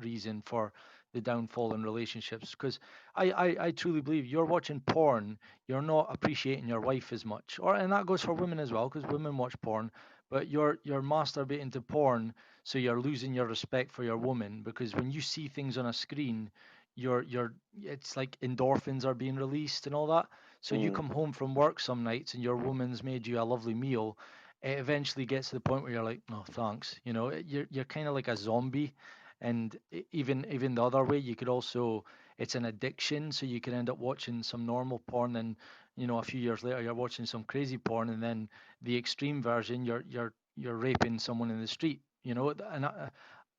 S4: reason for the downfall in relationships. Because I truly believe, you're watching porn, you're not appreciating your wife as much. And that goes for women as well, because women watch porn, but you're masturbating to porn, so you're losing your respect for your woman, because when you see things on a screen, you're it's like endorphins are being released and all that. So you
S2: Mm.
S4: come home from work some nights and your woman's made you a lovely meal. It eventually gets to the point where you're like, oh, thanks. You're kind of like a zombie. And even the other way, you could also, it's an addiction. So you can end up watching some normal porn, and a few years later you're watching some crazy porn, and then the extreme version, you're raping someone in the street. And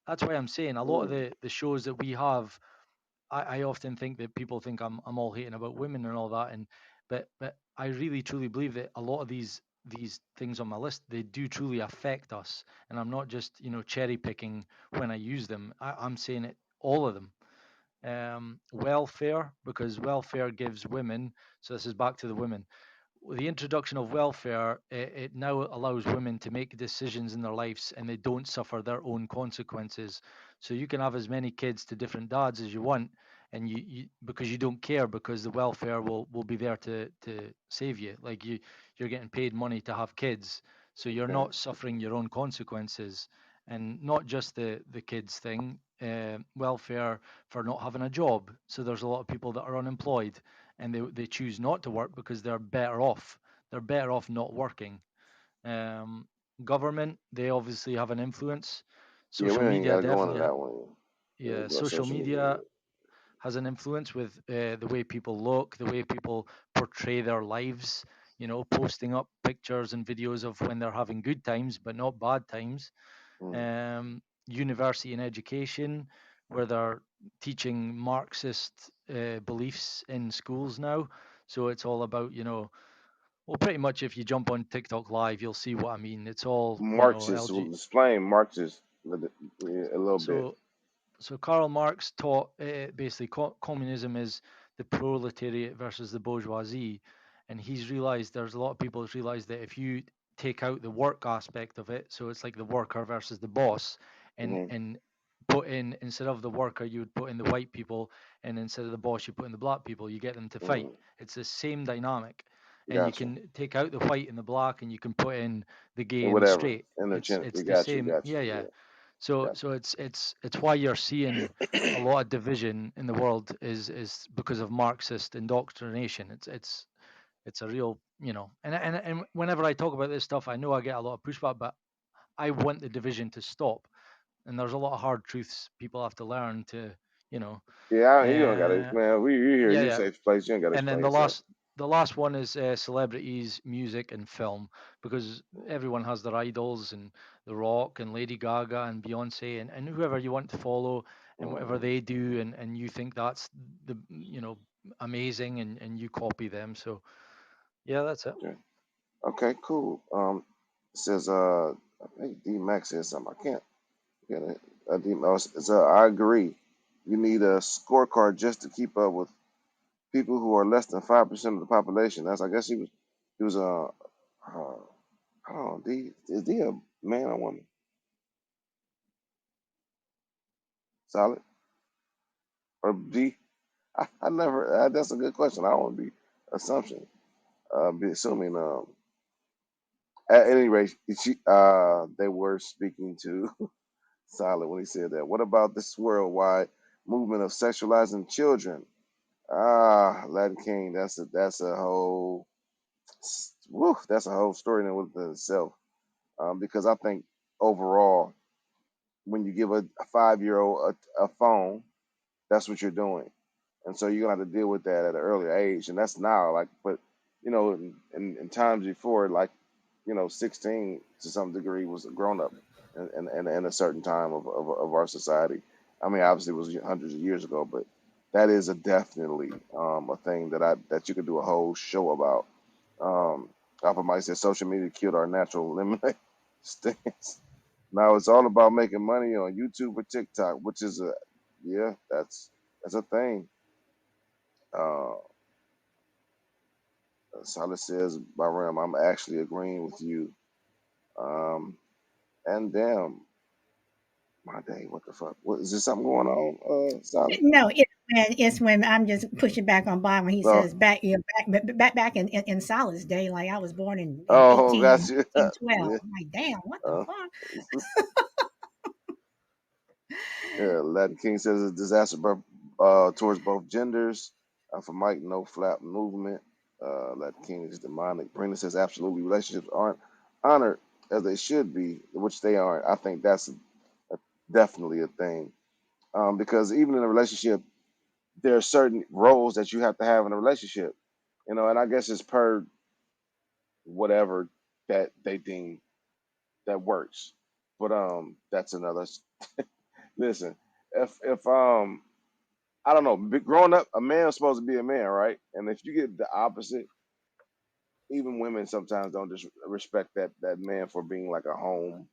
S4: that's why I'm saying a lot of
S2: Mm.
S4: the shows that we have, I often think that people think I'm all hating about women and all that, and but I really truly believe that a lot of these things on my list, they do truly affect us, and I'm not just cherry picking when I use them. I'm saying it, all of them. Welfare, because welfare gives women. So this is back to the women. With the introduction of welfare, it now allows women to make decisions in their lives, and they don't suffer their own consequences. So you can have as many kids to different dads as you want, and because you don't care, because the welfare will be there to save you. Like, you're getting paid money to have kids, so you're
S2: Okay.
S4: not suffering your own consequences. and not just the kids thing, welfare for not having a job. So there's a lot of people that are unemployed, and they choose not to work because they're better off. They're better off not working. Um, Government, they obviously have an influence.
S2: Yeah, we
S4: Social
S2: ain't got
S4: media
S2: to go
S4: definitely,
S2: into that one. We
S4: yeah,
S2: ain't go
S4: social
S2: social media
S4: media has an influence with the way people look, the way people portray their lives. You know, posting up pictures and videos of when they're having good times, but not bad times.
S2: yet.
S4: University and education, where they're teaching Marxist beliefs in schools now. So it's all about, well, pretty much if you jump on TikTok Live, you'll see what I mean. It's all,
S2: Marxist. Well,
S4: LG.
S2: explain Marxist a little bit.
S4: So so Karl Marx taught basically communism is the proletariat versus the bourgeoisie, and he's realized there's a lot of people who's realized that if you take out the work aspect of it, so it's like the worker versus the boss, and
S2: Hmm.
S4: put in, instead of the worker, you would put in the white people, and instead of the boss, you put in the black people. You get them to fight.
S2: Hmm.
S4: It's the same dynamic, and you
S2: Gotcha.
S4: can take out the white and the black, and you can put in the gay
S2: And
S4: and the
S2: whatever.
S4: straight.
S2: Interchange.
S4: It's
S2: We
S4: the
S2: got you.
S4: same.
S2: Got
S4: Yeah,
S2: you.
S4: yeah.
S2: Yeah.
S4: So it's why you're seeing a lot of division in the world is because of Marxist indoctrination. It's a real, and whenever I talk about this stuff, I know I get a lot of pushback, but I want the division to stop. And there's a lot of hard truths people have to learn to, you know,
S2: Yeah. You don't got to,
S4: uh,
S2: man. We here.
S4: yeah,
S2: You
S4: yeah.
S2: safe place. You ain't got to
S4: And then
S2: explain yourself.
S4: the last one is celebrities, music, and film, because everyone has their idols, and The Rock and Lady Gaga and Beyonce, and whoever you want to follow, and whatever
S2: Hmm.
S4: they do, and you think that's the, amazing, and you copy them. So yeah, that's it.
S2: Okay. Okay. Cool. It says I think D Max said something. I can't get it. D Max. It's I agree. You need a scorecard just to keep up with people who are less than 5% of the population. That's I guess he was I don't know. D is D a man or woman? Solid or D? I never. That's a good question. I don't want to be assumption. Be assuming. At any rate, they were speaking to Solid when he said that. What about this worldwide movement of sexualizing children? Latin King. That's a whole. Woo, that's a whole story in and with itself. Because I think overall, when you give a 5-year-old a phone, that's what you're doing, and so you're gonna have to deal with that at an earlier age, and that's now. Like, but in times before, like 16 to some degree was a grown up, in a certain time of our society. I mean, obviously it was hundreds of years ago, but that is a definitely a thing that you could do a whole show about. Um, Alpha Mike said social media killed our natural lemonade stance. Now it's all about making money on YouTube or TikTok, which is yeah, that's a thing. Uh, Solid says, Baram, I'm actually agreeing with you. Um, and damn, my day, what the fuck? What is there something going on? Solid.
S1: No, it's when I'm just pushing back on Bob when he
S2: No.
S1: says back, back in Solid's day, like I was born in
S2: Oh, got you.
S1: 1812.
S2: Yeah.
S1: I'm like, damn, what the
S2: Uh,
S1: fuck?
S2: yeah. Latin King says it's a disaster towards both genders. For Mike, no flap movement. Latin King is demonic. Brandon says absolutely relationships aren't honored as they should be, which they aren't. I think that's definitely a thing. Because even in a relationship, there are certain roles that you have to have in a relationship, and I guess it's per whatever that they deem that works. But that's another. Listen, if I don't know, growing up, a man is supposed to be a man, right? And if you get the opposite, even women sometimes don't just respect that man for being like a home.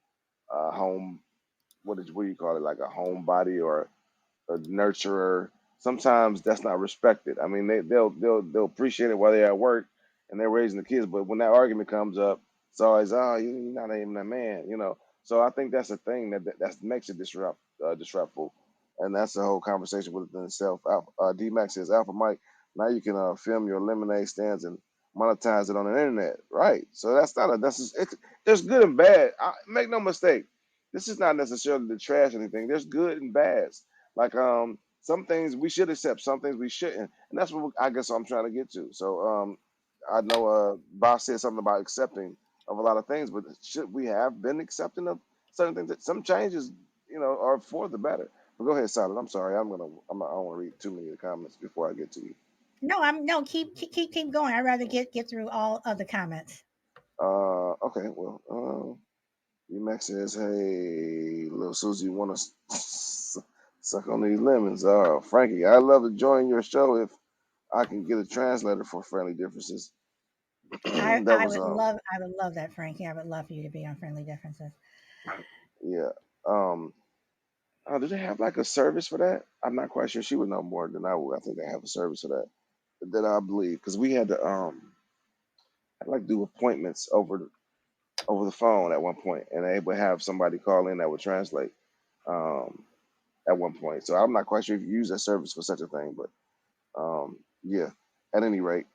S2: What do you call it? Like a homebody or a nurturer. Sometimes that's not respected. I mean, they'll appreciate it while they're at work and they're raising the kids, but when that argument comes up, it's always, oh, you're not even a man. So I think that's a thing that makes it disruptful, and that's the whole conversation within itself. D Max says, Alpha Mike, now you can film your lemonade stands and monetize it on the internet, right? So that's not a that's just, there's good and bad. Make no mistake, this is not necessarily to trash anything. There's good and bads. Like some things we should accept, some things we shouldn't, and that's what I guess I'm trying to get to. So I know Boss said something about accepting of a lot of things, but should we have been accepting of certain things? That some changes, are for the better. But go ahead, Silent. I'm sorry. I don't want to read too many of the comments before I get to you.
S1: No, I'm no keep going. I'd rather get through all of the comments.
S2: Okay. Well, UMax says, "Hey, little Susie, want to suck on these lemons?" Frankie, I'd love to join your show if I can get a translator for friendly differences. That was
S1: I would love that, Frankie. I would love for you to be on Friendly Differences.
S2: yeah. Um, do they have like a service for that? I'm not quite sure. She would know more than I would. I think they have a service for that. That I believe because we had to I'd like do appointments over the phone at one point, and they would have somebody call in that would translate um, at one point. So I'm not quite sure if you use that service for such a thing, but yeah. At any rate,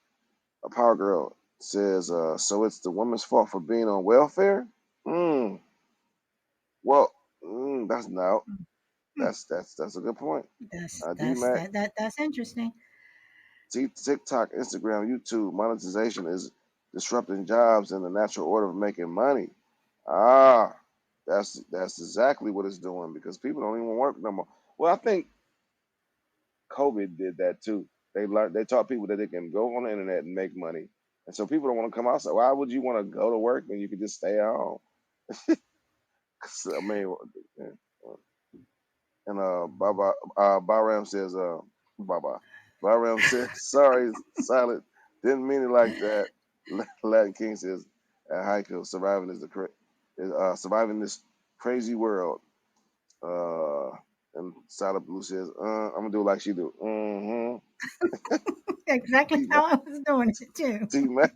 S2: a power girl says, "So it's the woman's fault for being on welfare." Mm, well, that's no,
S1: Hmm,
S2: that's a good point. D
S1: that's
S2: Mac,
S1: that's interesting.
S2: TikTok, Instagram, YouTube monetization is disrupting jobs and the natural order of making money. Ah, that's exactly what it's doing because people don't even work no more. Well, I think COVID did that too. They taught people that they can go on the internet and make money, and so people don't want to come outside. Why would you want to go to work when you could just stay at home? 'Cause, I mean, yeah. And Bahram says, Baba, Bahram says, sorry, silent, didn't mean it like that. Latin King says, at haiku, surviving this crazy world. Uh, and Silent Blue says, I'm gonna do it like she do.
S1: Exactly
S2: T
S1: how I was doing it too.
S2: Mac.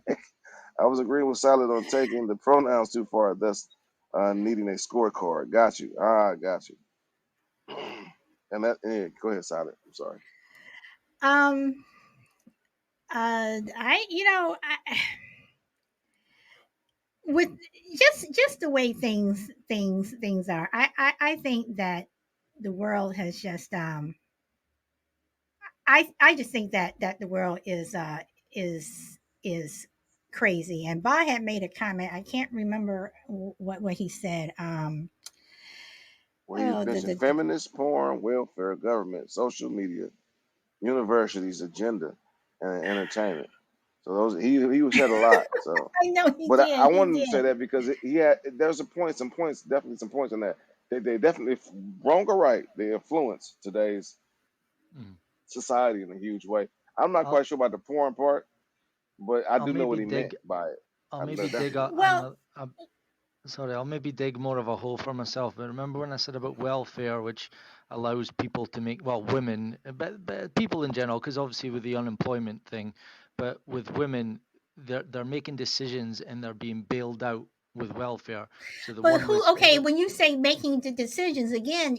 S2: I was agreeing with Silent on taking the pronouns too far, thus needing a scorecard. Got you. Got you. And go ahead, Silent. I'm sorry.
S1: Um, I you know I, with just the way things are, I think that the world has just I just think that the world is crazy. And Ba had made a comment. I can't remember what he said.
S2: Well, he
S1: Oh,
S2: mentioned feminist, porn, welfare, government, social media, universities, agenda, and entertainment. So those he said a lot. So,
S1: I know he
S2: but I
S1: did. He
S2: wanted to say
S1: did.
S2: that because he had there's some points, definitely some points in that. They definitely wrong or right, they influence today's
S4: Mm.
S2: society in a huge way. I'm not
S4: I'll
S2: quite sure about the porn part, but I
S4: I'll
S2: do know what
S4: maybe
S2: he meant
S4: dig.
S2: by it.
S4: I'll
S2: I know
S4: maybe dig
S2: definitely.
S1: Well,
S4: a sorry, I'll maybe dig more of a hole for myself. But remember when I said about welfare, which allows people to make, well, women, but people in general, because obviously with the unemployment thing, but with women, they're making decisions and they're being bailed out with welfare. So the
S1: but
S4: one
S1: who?
S4: was
S1: Okay, when you say making the decisions again,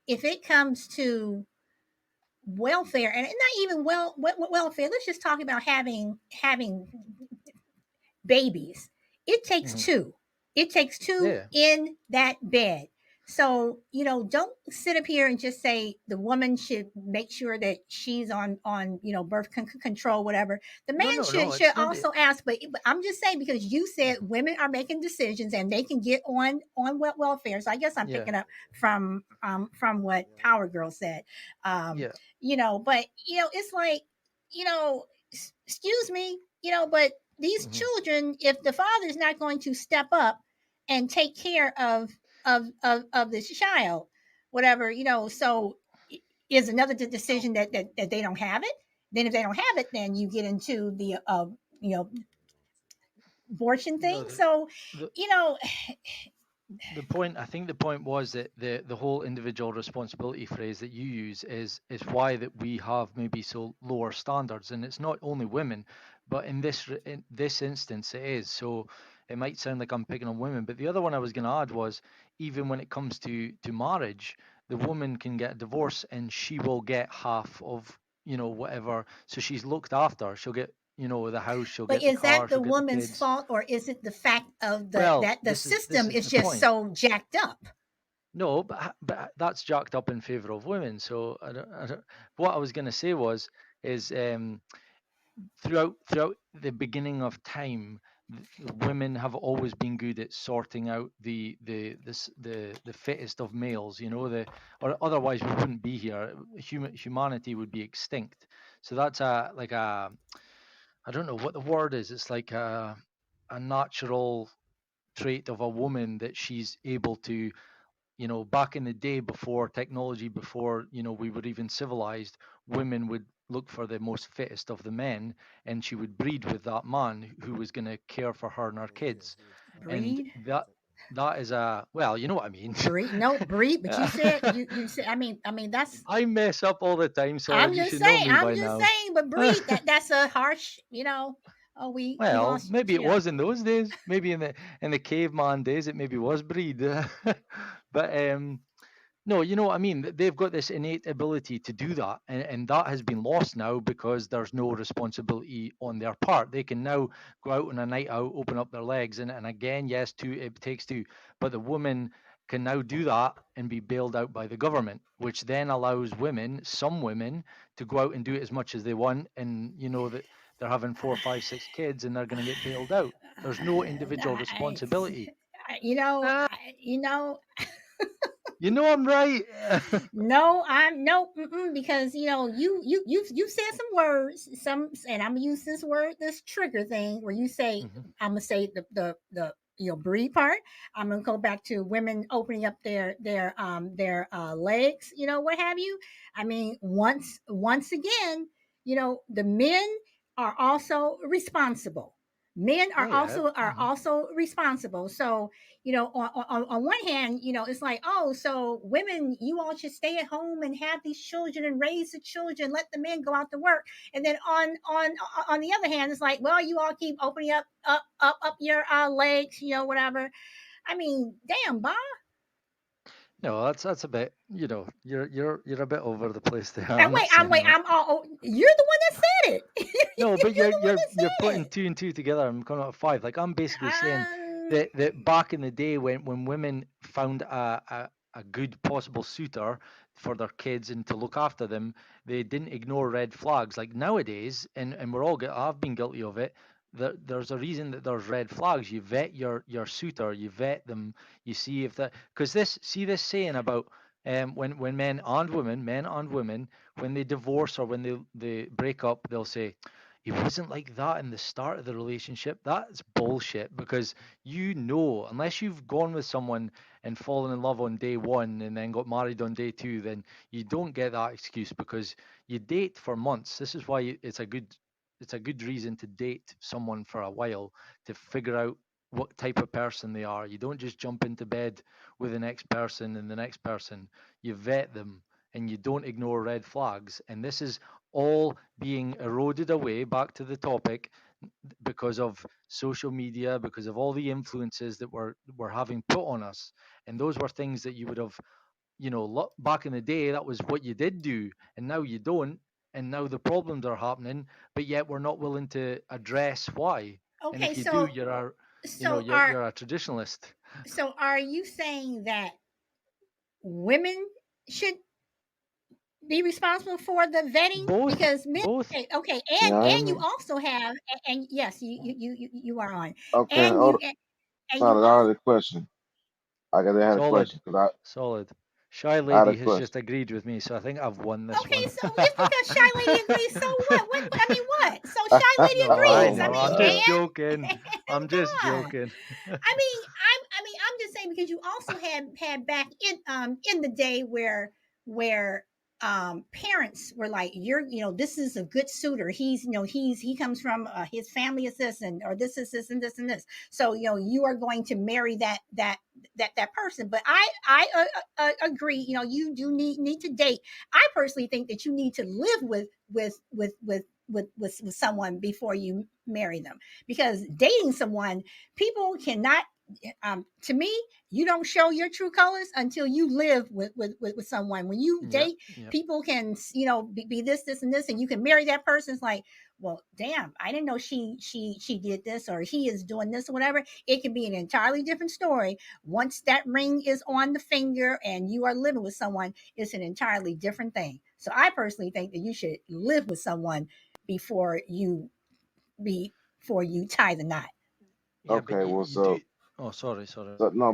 S1: if it comes to welfare and not even welfare, let's just talk about having babies. It takes
S4: Mhm.
S1: two. It takes two
S4: Yeah,
S1: in that bed. So, don't sit up here and just say the woman should make sure that she's on birth control, whatever. The
S4: no,
S1: man
S4: no,
S1: should
S4: no,
S1: should
S4: it's not.
S1: also ask. But I'm just saying because you said
S4: Mhm.
S1: women are making decisions and they can get on welfare. So I guess I'm
S4: Yeah,
S1: picking up from what
S3: Yeah,
S1: Power Girl said.
S4: yeah,
S1: But it's like excuse me, but these
S4: hmm
S1: children, if the father is not going to step up and take care of this child, whatever, so is another decision that they don't have it. Then if they don't have it, then you get into the you know abortion
S4: no,
S1: thing. So
S4: the
S1: you know
S4: the point, I think the point was that the whole individual responsibility phrase that you use is why that we have maybe so lower standards, and it's not only women, but in this instance it is. So it might sound like I'm picking on women, but the other one I was going to add was, even when it comes to marriage, the woman can get a divorce and she will get half of, whatever, so she's looked after, she'll get the house, she'll
S1: But
S4: get the
S1: is
S4: car,
S1: that the
S4: she'll get the
S1: woman's
S4: kids.
S1: fault, or is it the fact of
S4: Well,
S1: that the
S4: this is
S1: system
S4: the
S1: is just
S4: point.
S1: so jacked up?
S4: No, but that's jacked up in favor of women. So what I was going to say is throughout the beginning of time, women have always been good at sorting out the fittest of males. Or otherwise we wouldn't be here. Humanity would be extinct. So that's I don't know what the word is. It's like a natural trait of a woman that she's able to, back in the day, before technology, before we were even civilized, women would look for the most fittest of the men, and she would breed with that man who was going to care for her and her
S3: Oh yeah,
S4: kids.
S3: he was fine.
S4: And
S1: Breed,
S4: that is a, well, you know what I mean.
S1: breed, no breed. But you said you said. I mean that's.
S4: I mess up all the time, Solid.
S1: I'm
S4: You
S1: just
S4: should know
S1: saying.
S4: me
S1: I'm
S4: by
S1: just
S4: now.
S1: saying. But breed, that's a harsh. Oh, we
S4: Well,
S1: lost.
S4: maybe it was in those days. Maybe in the caveman days, it maybe was breed. But no, you know what I mean? They've got this innate ability to do that, and that has been lost now because there's no responsibility on their part. They can now go out on a night out, open up their legs, and again, yes, it takes two, but the woman can now do that and be bailed out by the government, which then allows some women, to go out and do it as much as they want, and that they're having 4, 5, 6 kids, and they're going to get bailed out. There's no individual
S1: I,
S4: responsibility.
S1: you know,
S4: Ah,
S1: you know,
S4: I'm right.
S1: no, I'm no, because you said some words, and I'm gonna use this word, this trigger thing, where you say,
S4: Mhm.
S1: I'm gonna say the breed part. I'm gonna go back to women opening up their legs, what have you. I mean, once again, the men are also responsible. Men
S4: Oh yeah.
S1: are
S4: Mhm.
S1: also responsible. So on one hand, it's like, oh, so women, you all should stay at home and have these children and raise the children, let the men go out to work. And then on the other hand, it's like, well, you all keep opening up your legs, whatever. I mean, damn, Bob.
S4: No, that's a bit. You're a bit over the place there.
S1: And
S4: I'm
S1: wait,
S4: not saying that.
S1: I'm all. Oh, you're the one that said it.
S4: No, but
S1: You're
S4: you're
S1: the one
S4: you're
S1: that
S4: you're
S1: said
S4: putting
S1: it.
S4: two and two together. I'm coming up with five. Like I'm basically saying
S1: Um,
S4: that back in the day when women found a good possible suitor for their kids and to look after them, they didn't ignore red flags. Like nowadays, and we're all I've been guilty of it. There's a reason that there's red flags. You vet your suitor. You vet them. You see if that, because this saying about when men and women, when they divorce or when they break up, they'll say, he wasn't like that in the start of the relationship. That's bullshit, because unless you've gone with someone and fallen in love on day one and then got married on day two, then you don't get that excuse, because you date for months. This is why it's a good reason to date someone for a while, to figure out what type of person they are. You don't just jump into bed with the next person and the next person. You vet them, and you don't ignore red flags. And this is all being eroded away, back to the topic, because of social media, because of all the influences that we're having put on us. And those were things that you would have, back in the day, that was what you did do, and now you don't. And now the problems are happening, but yet we're not willing to address why. And
S1: okay,
S4: if you do,
S1: so
S4: you're a you know
S1: so
S4: you're,
S1: are
S4: you're a traditionalist.
S1: so are you saying that women should be responsible for the vetting,
S4: Both,
S1: because men,
S4: both.
S1: okay,
S2: Can y'all hear
S1: and you
S2: me?
S1: also have, and yes, you are on,
S2: Okay,
S1: and
S2: hold
S1: you
S2: on.
S1: and you
S2: Solid, I
S1: all.
S2: had a question. I had a
S4: Solid,
S2: question because
S4: solid. Shy
S2: I had
S4: lady
S2: a
S4: has
S2: question.
S4: just agreed with me, so I think I've won this
S1: Okay,
S4: one.
S1: so just because Shy Lady agrees, so what? I mean, what? So Shy Lady
S4: No, I
S1: agrees.
S2: Oh
S1: I
S2: my
S4: know.
S1: mean,
S4: I'm just
S2: God.
S4: joking. I'm just
S1: come on.
S4: joking.
S1: I'm just saying, because you also had back in the day where parents were like, this is a good suitor. He comes from his family is this, or this is this and this and this. So you are going to marry that person. But I agree. You do need to date. I personally think that you need to live with someone before you marry them, because dating someone, people cannot To me, you don't show your true colors until you live with someone. When you
S4: Yep.
S1: date,
S4: Yep.
S1: people can, be this and this, and you can marry that person. It's like, well, damn, I didn't know she did this, or he is doing this or whatever. It can be an entirely different story. Once that ring is on the finger and you are living with someone, it's an entirely different thing. So I personally think that you should live with someone before you before you tie the knot.
S4: Yeah, but
S2: Okay, well,
S4: you do. Oh, sorry, sorry.
S2: so no,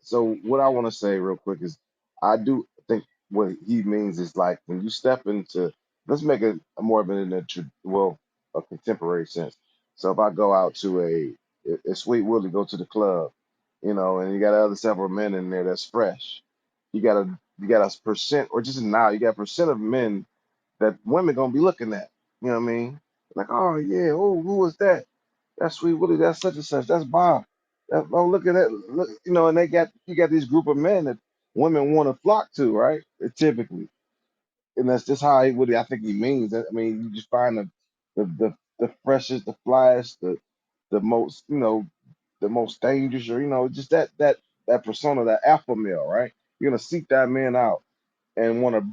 S2: so what I want to say real quick is, I do think what he means is like when you step into, let's make it more of it in a contemporary sense. So if I go out to a Sweet Willie, go to the club, and you got other several men in there that's fresh, you got a percent, or just now you got a percent of men that women gonna be looking at. You know what I mean? Like, oh yeah, oh, who was that? That's Sweet Willie. That's such and such. That's Bob. Oh, look at that. Look, and you got these group of men that women want to flock to, right? Typically, and that's just how Willie, I think he means. I mean, you just find the freshest, the flyest, the most, the most dangerous, or just that persona, that alpha male, right? You're gonna seek that man out and want to,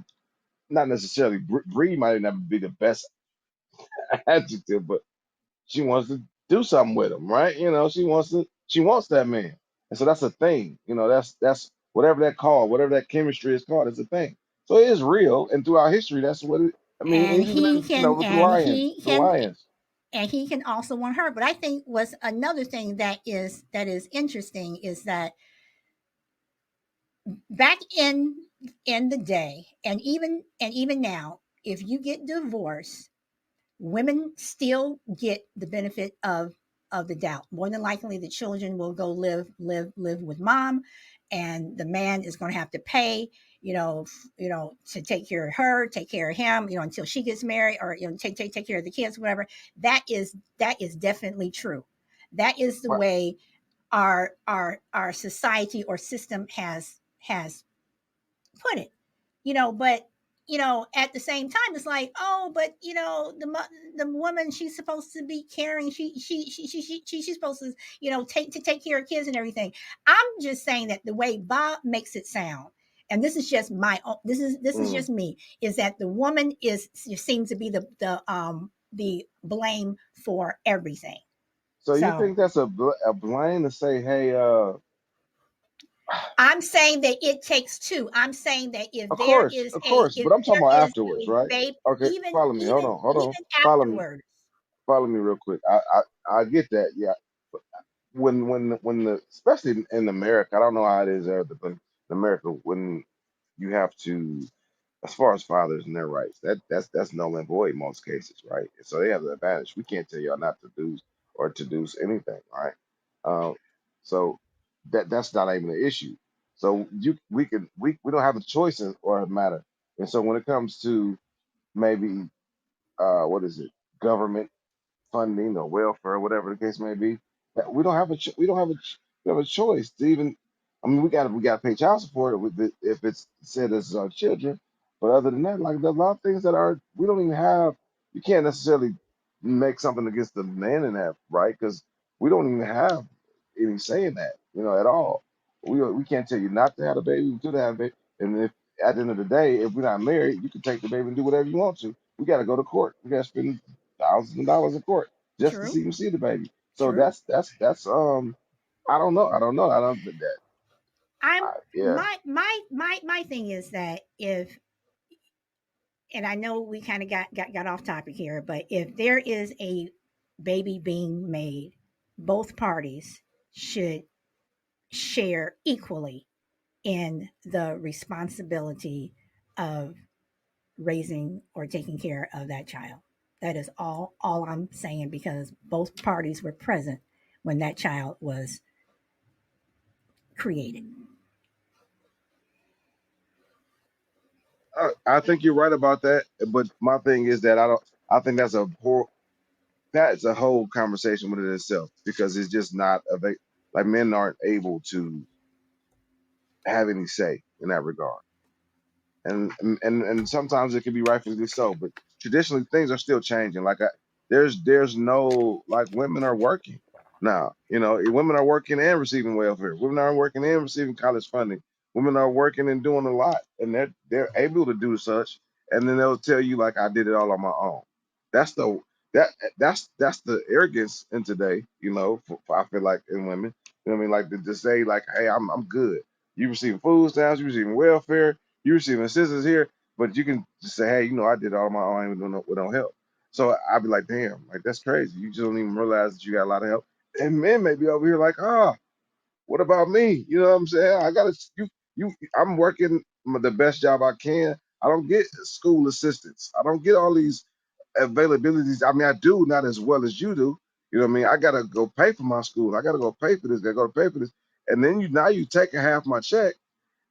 S2: not necessarily breed might never be the best adjective, but she wants to do something with him, right? She wants that man. And so that's a thing. That's whatever that called, whatever that chemistry is called, is a thing. So it is real, and throughout history, that's what it. I mean,
S1: and
S2: and even
S1: he can
S2: with the
S1: and
S2: lions,
S1: he
S2: the
S1: can
S2: lions.
S1: and he can also want her. But I think what's another thing that is interesting is that back in the day, and even now, if you get divorced, women still get the benefit of the doubt. More than likely, the children will go live with mom, and the man is going to have to pay, to take care of her, take care of him, until she gets married, or take care of the kids, whatever. That is definitely true. That is the
S2: Right.
S1: way our society or system has put it. But at the same time, it's like, oh, but the woman, she's supposed to be caring. She's supposed to, take care of kids and everything. I'm just saying that the way Bob makes it sound, and this is just this is
S2: Mm.
S1: just me, is that the woman seems to be the blame for everything.
S2: So you
S1: So
S2: think that's a blame to say, hey,
S1: I'm saying that it takes two. I'm saying that
S2: of course, of course,
S1: if
S2: but I'm talking about
S1: there is
S2: afterwards,
S1: a
S2: right?
S1: babe,
S2: Okay,
S1: even
S2: follow me. Hold
S1: even
S2: on, hold on.
S1: even
S2: Follow me,
S1: afterwards.
S2: follow me real quick. I get that, yeah. When especially in America, I don't know how it is there, but in America, when you have to, as far as fathers and their rights, that's null and void in most cases, right? So they have the advantage. We can't tell y'all not to do or to do anything, right? Um, so that's not even an issue. So we don't have a choice or a matter. And so when it comes to maybe what is it, government funding or welfare, whatever the case may be. That we don't have we have a choice to even. I mean, we got to pay child support if it's said as our children. But other than that, like there's a lot of things that are we don't even have. You can't necessarily make something against the man in that, right? Because we don't even have any say in that, at all. We can't tell you not to have a baby. We could have a baby, and if at the end of the day, if we're not married, you can take the baby and do whatever you want to. We got to go to court. We got to spend thousands of dollars in court just to
S1: True,
S2: see you see the baby. So
S1: true.
S2: that's I don't know. I don't know. I don't that
S1: I'm
S2: yeah.
S1: my thing is that if, and I know we kind of got off topic here, but if there is a baby being made, both parties should share equally in the responsibility of raising or taking care of that child. That is all I'm saying, because both parties were present when that child was created.
S2: I think you're right about that. But my thing is that I don't. I think that's a whole conversation within itself because it's just not like men aren't able to have any say in that regard. And sometimes it can be rightfully so, but traditionally things are still changing. There's no like women are working. Now, women are working and receiving welfare. Women are working and receiving college funding. Women are working and doing a lot, and they're able to do such. And then they'll tell you like I did it all on my own. That's the that that's the arrogance in today. I feel like in women. You know what I mean? Like to say like, hey, I'm good. You receiving food stamps, you receiving welfare, you receiving assistance here, but you can just say, hey, I did it all on my own. I ain't doing no, with no help. So I'd be like, damn, like that's crazy. You just don't even realize that you got a lot of help and men may be over here like, what about me? You know what I'm saying? I gotta I'm working the best job I can. I don't get school assistance. I don't get all these availabilities. I mean, I do not as well as you do. You know what I mean? I gotta go pay for my school. I gotta go pay for this. I gotta go pay for this. And then you taking half my check.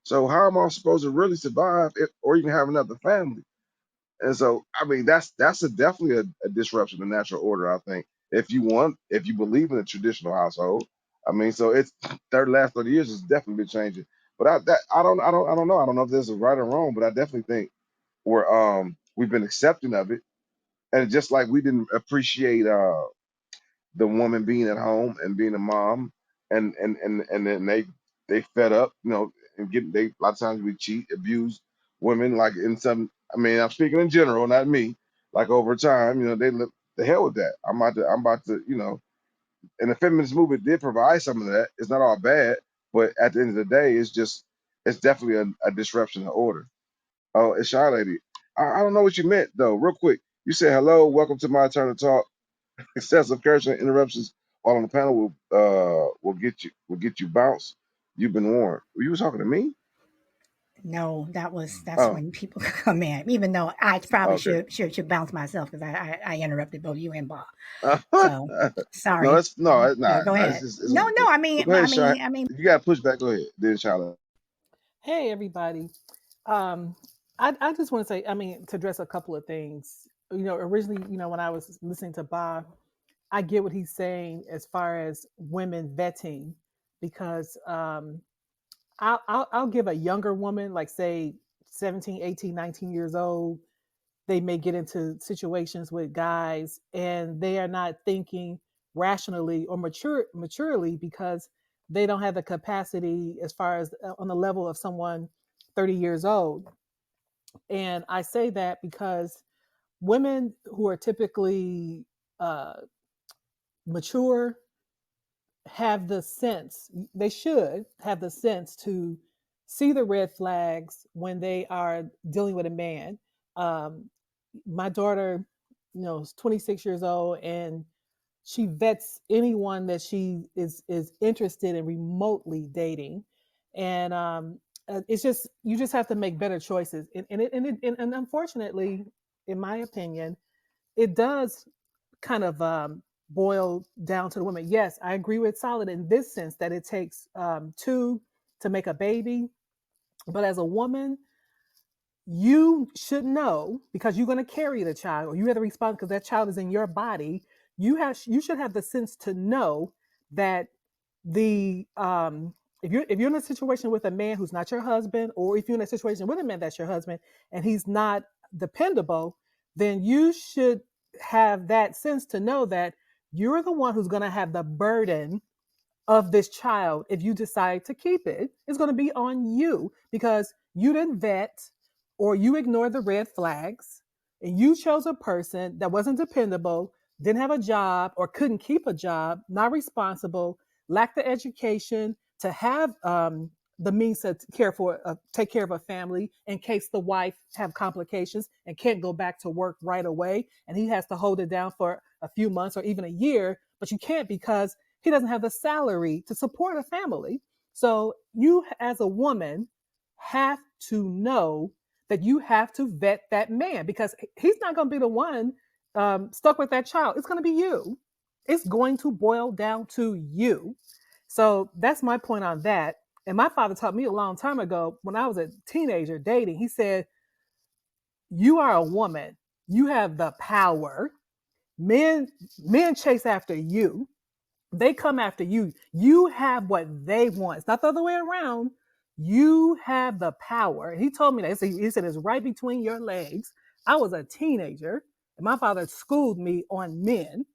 S2: So how am I supposed to really survive or even have another family? And so, I mean, that's definitely a disruption of natural order. I think if you believe in a traditional household, I mean, so it's last 30 years has definitely been changing. But I don't know if this is right or wrong, but I definitely think we've been accepting of it, and just like we didn't appreciate the woman being at home and being a mom, and then they fed up, and they a lot of times we cheat, abuse women, like in some. I mean, I'm speaking in general, not me. Like over time, they look the hell with that. I'm about to, and the feminist movement did provide some of that. It's not all bad, but at the end of the day, it's definitely a disruption of order. Oh, it's shy lady. I don't know what you meant though. Real quick, you said hello, welcome to my turn to talk. Excessive cursing and interruptions while on the panel will get you bounced. You've been warned. Were you talking to me?
S1: No, that's
S2: Oh,
S1: when people come in. Even though I probably
S2: okay.
S1: should bounce myself because I interrupted both you and Bob. So
S2: No,
S1: sorry.
S2: that's no, it's
S1: Yeah,
S2: not.
S1: go
S2: It's
S1: ahead.
S2: just it's
S1: No,
S2: all
S1: no.
S2: good.
S1: I
S2: But
S1: mean,
S2: go ahead, Shy.
S1: I mean,
S2: If you got pushback, go ahead. Then Shy.
S6: Hey, everybody. Um, I just want to say, I mean, to address a couple of things. Originally, when I was listening to Bob, I get what he's saying as far as women vetting, because I'll give a younger woman, like say 17, 18, 19 years old, they may get into situations with guys and they are not thinking rationally or maturely because they don't have the capacity as far as on the level of someone 30 years old. And I say that because women who are typically uh, mature have the sense, they should have the sense to see the red flags when they are dealing with a man. My daughter, is 26 years old, and she vets anyone that she is interested in remotely dating. And it's just, you just have to make better choices. And unfortunately, in my opinion, it does kind of boil down to the women. Yes, I agree with Solid in this sense that it takes two to make a baby. But as a woman, you should know, because you're going to carry the child, or you have the response because that child is in your body. You should have the sense to know that the if you're in a situation with a man who's not your husband, or if you're in a situation with a man that's your husband and he's not dependable, then you should have that sense to know that you're the one who's going to have the burden of this child. If you decide to keep it, it's going to be on you because you didn't vet, or you ignored the red flags, and you chose a person that wasn't dependable, didn't have a job, or couldn't keep a job, not responsible, lacked the education to have the means to take care of a family in case the wife have complications and can't go back to work right away, and he has to hold it down for a few months or even a year. But you can't because he doesn't have the salary to support a family. So you, as a woman, have to know that you have to vet that man, because he's not going to be the one stuck with that child. It's going to be you. It's going to boil down to you. So that's my point on that. And my father taught me a long time ago when I was a teenager dating. He said, "You are a woman. You have the power. Men men chase after you. They come after you. You have what they want. It's not the other way around. You have the power." And he told me that. He said it's right between your legs. I was a teenager, and my father schooled me on men.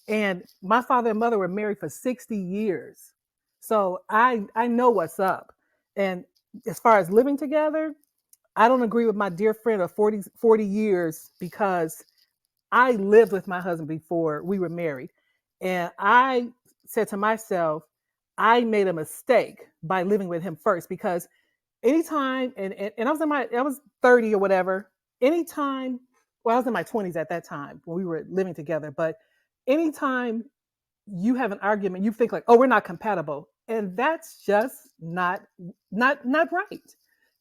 S6: And my father and mother were married for 60 years. So I know what's up. And as far as living together, I don't agree with my dear friend of 40 years because I lived with my husband before we were married. And I said to myself, I made a mistake by living with him first because anytime, and I was 30 or whatever, anytime, well, I was in my 20s at that time when we were living together, but anytime you have an argument, you think like, oh, we're not compatible. And that's just not right.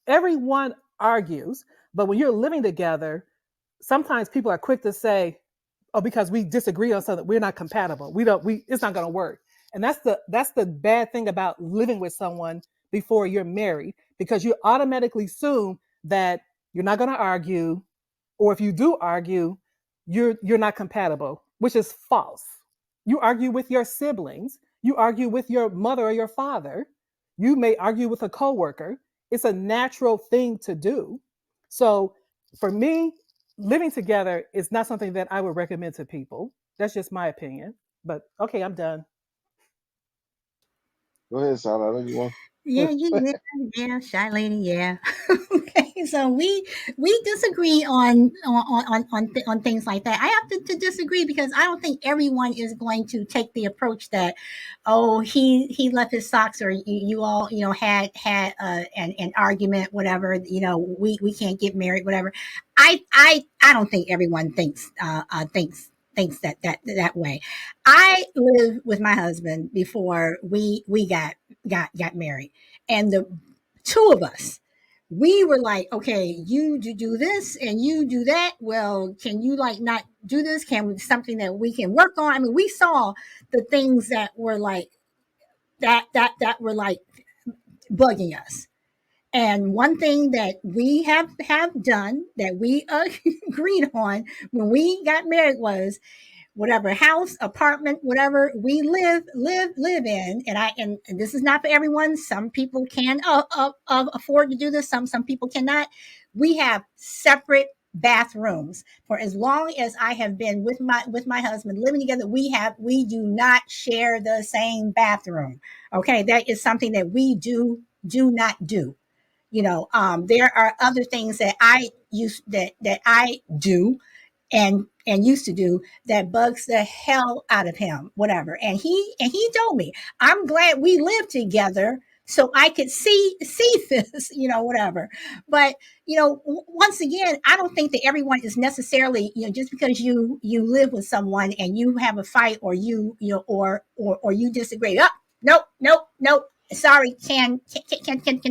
S6: Everyone argues, but when you're living together, sometimes people are quick to say, oh, because we disagree on something, we're not compatible. We it's not gonna work. And that's the bad thing about living with someone before you're married, because you automatically assume that you're not gonna argue, or if you do argue, you're not compatible, which is false. You argue with your siblings, you argue with your mother or your father, you may argue with a coworker. It's a natural thing to do. So for me, living together is not something that I would recommend to people. That's just my opinion. But okay, I'm done.
S2: Go ahead, Sal. I know you want.
S1: Yeah, yeah, shy lady, yeah. Okay, so we disagree on things like that. I have to disagree because I don't think everyone is going to take the approach that, oh, he left his socks, or you all had an argument, whatever. We can't get married, whatever. I don't think everyone thinks that way. I lived with my husband before we got married, and the two of us, we were like, okay, you do this and you do that. Well, can you like not do this? Can we something that we can work on? I mean, we saw the things that were like that were like bugging us. And one thing that we have done that we agreed on when we got married was whatever house, apartment, whatever we live in. And this is not for everyone. Some people can afford to do this. Some people cannot. We have separate bathrooms. For as long as I have been with my husband living together, we do not share the same bathroom. Okay, that is something that we do not do. There are other things that I do and used to do that bugs the hell out of him, whatever. And he told me, I'm glad we live together so I could see this, whatever. But once again, I don't think that everyone is necessarily, just because you live with someone and you have a fight, or or you disagree. Oh, nope, nope, nope. Sorry, can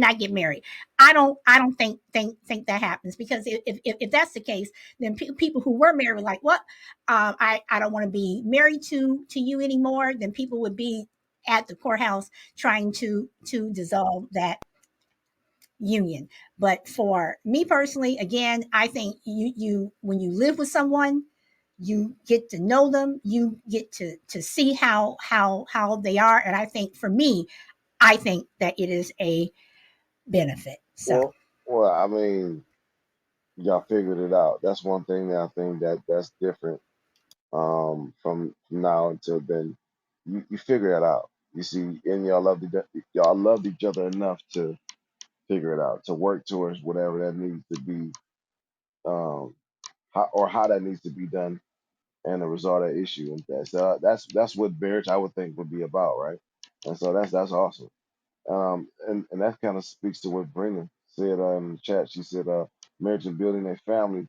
S1: I get married? I don't think that happens, because if that's the case, then people who were married were like, what? I don't want to be married to you anymore. Then people would be at the courthouse trying to dissolve that union. But for me personally, again, I think you when you live with someone, you get to know them, you get to see how they are. And I think for me, I think that it is a benefit. So
S2: Well, well, I mean, y'all figured it out. That's one thing that I think that's different from now until then. You figure that out. You see, and y'all loved each other enough to figure it out, to work towards whatever that needs to be, um, how that needs to be done, and to resolve that issue. And that's what marriage, I would think, would be about, right? And so that's awesome. And that kind of speaks to what Brenda said in the chat. She said, marriage and building a family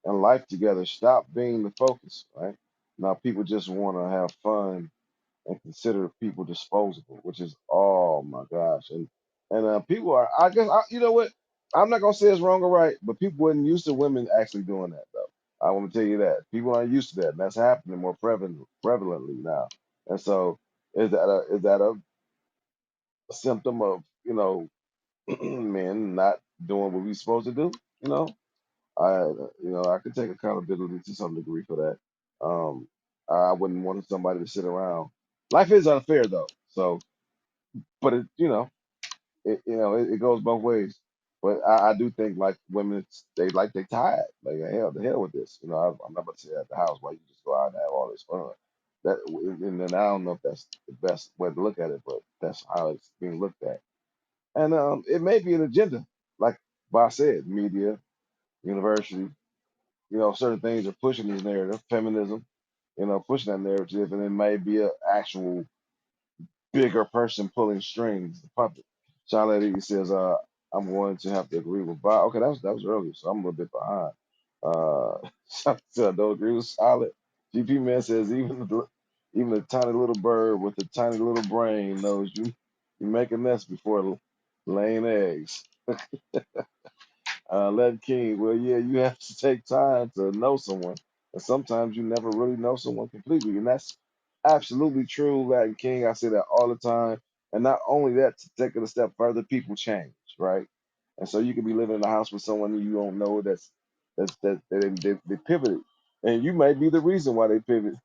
S2: and life together stop being the focus, right? Now people just want to have fun and consider people disposable, which is, oh my gosh. And people are, I guess, you know what? I'm not gonna say it's wrong or right, but people weren't used to women actually doing that though. I want to tell you that people aren't used to that, and that's happening more prevalently now. And so, is that a symptom of men not doing what we supposed to do? You know, I I could take accountability to some degree for that. Um, I wouldn't want somebody to sit around. Life is unfair though, so but it goes both ways. But I do think like women, they tired. Like hell, the hell with this. I'm not about to sit at the house while you just go out and have all this fun. That and then I don't know if that's the best way to look at it, but that's how it's being looked at. And it may be an agenda, like Boss said, media, university, certain things are pushing this narrative, feminism, pushing that narrative, and it may be an actual bigger person pulling strings, the puppet. Sean Lady says, I'm going to have to agree with Bob. Okay, that was earlier, so I'm a little bit behind. So I don't agree with Solid. GP Man says even the tiny little bird with the tiny little brain knows you make a nest before laying eggs. Let King, well, yeah, you have to take time to know someone, and sometimes you never really know someone completely, and that's absolutely true, Latin King. I say that all the time, and not only that, to take it a step further, people change, right? And so you could be living in a house with someone you don't know that they pivoted, and you might be the reason why they pivot.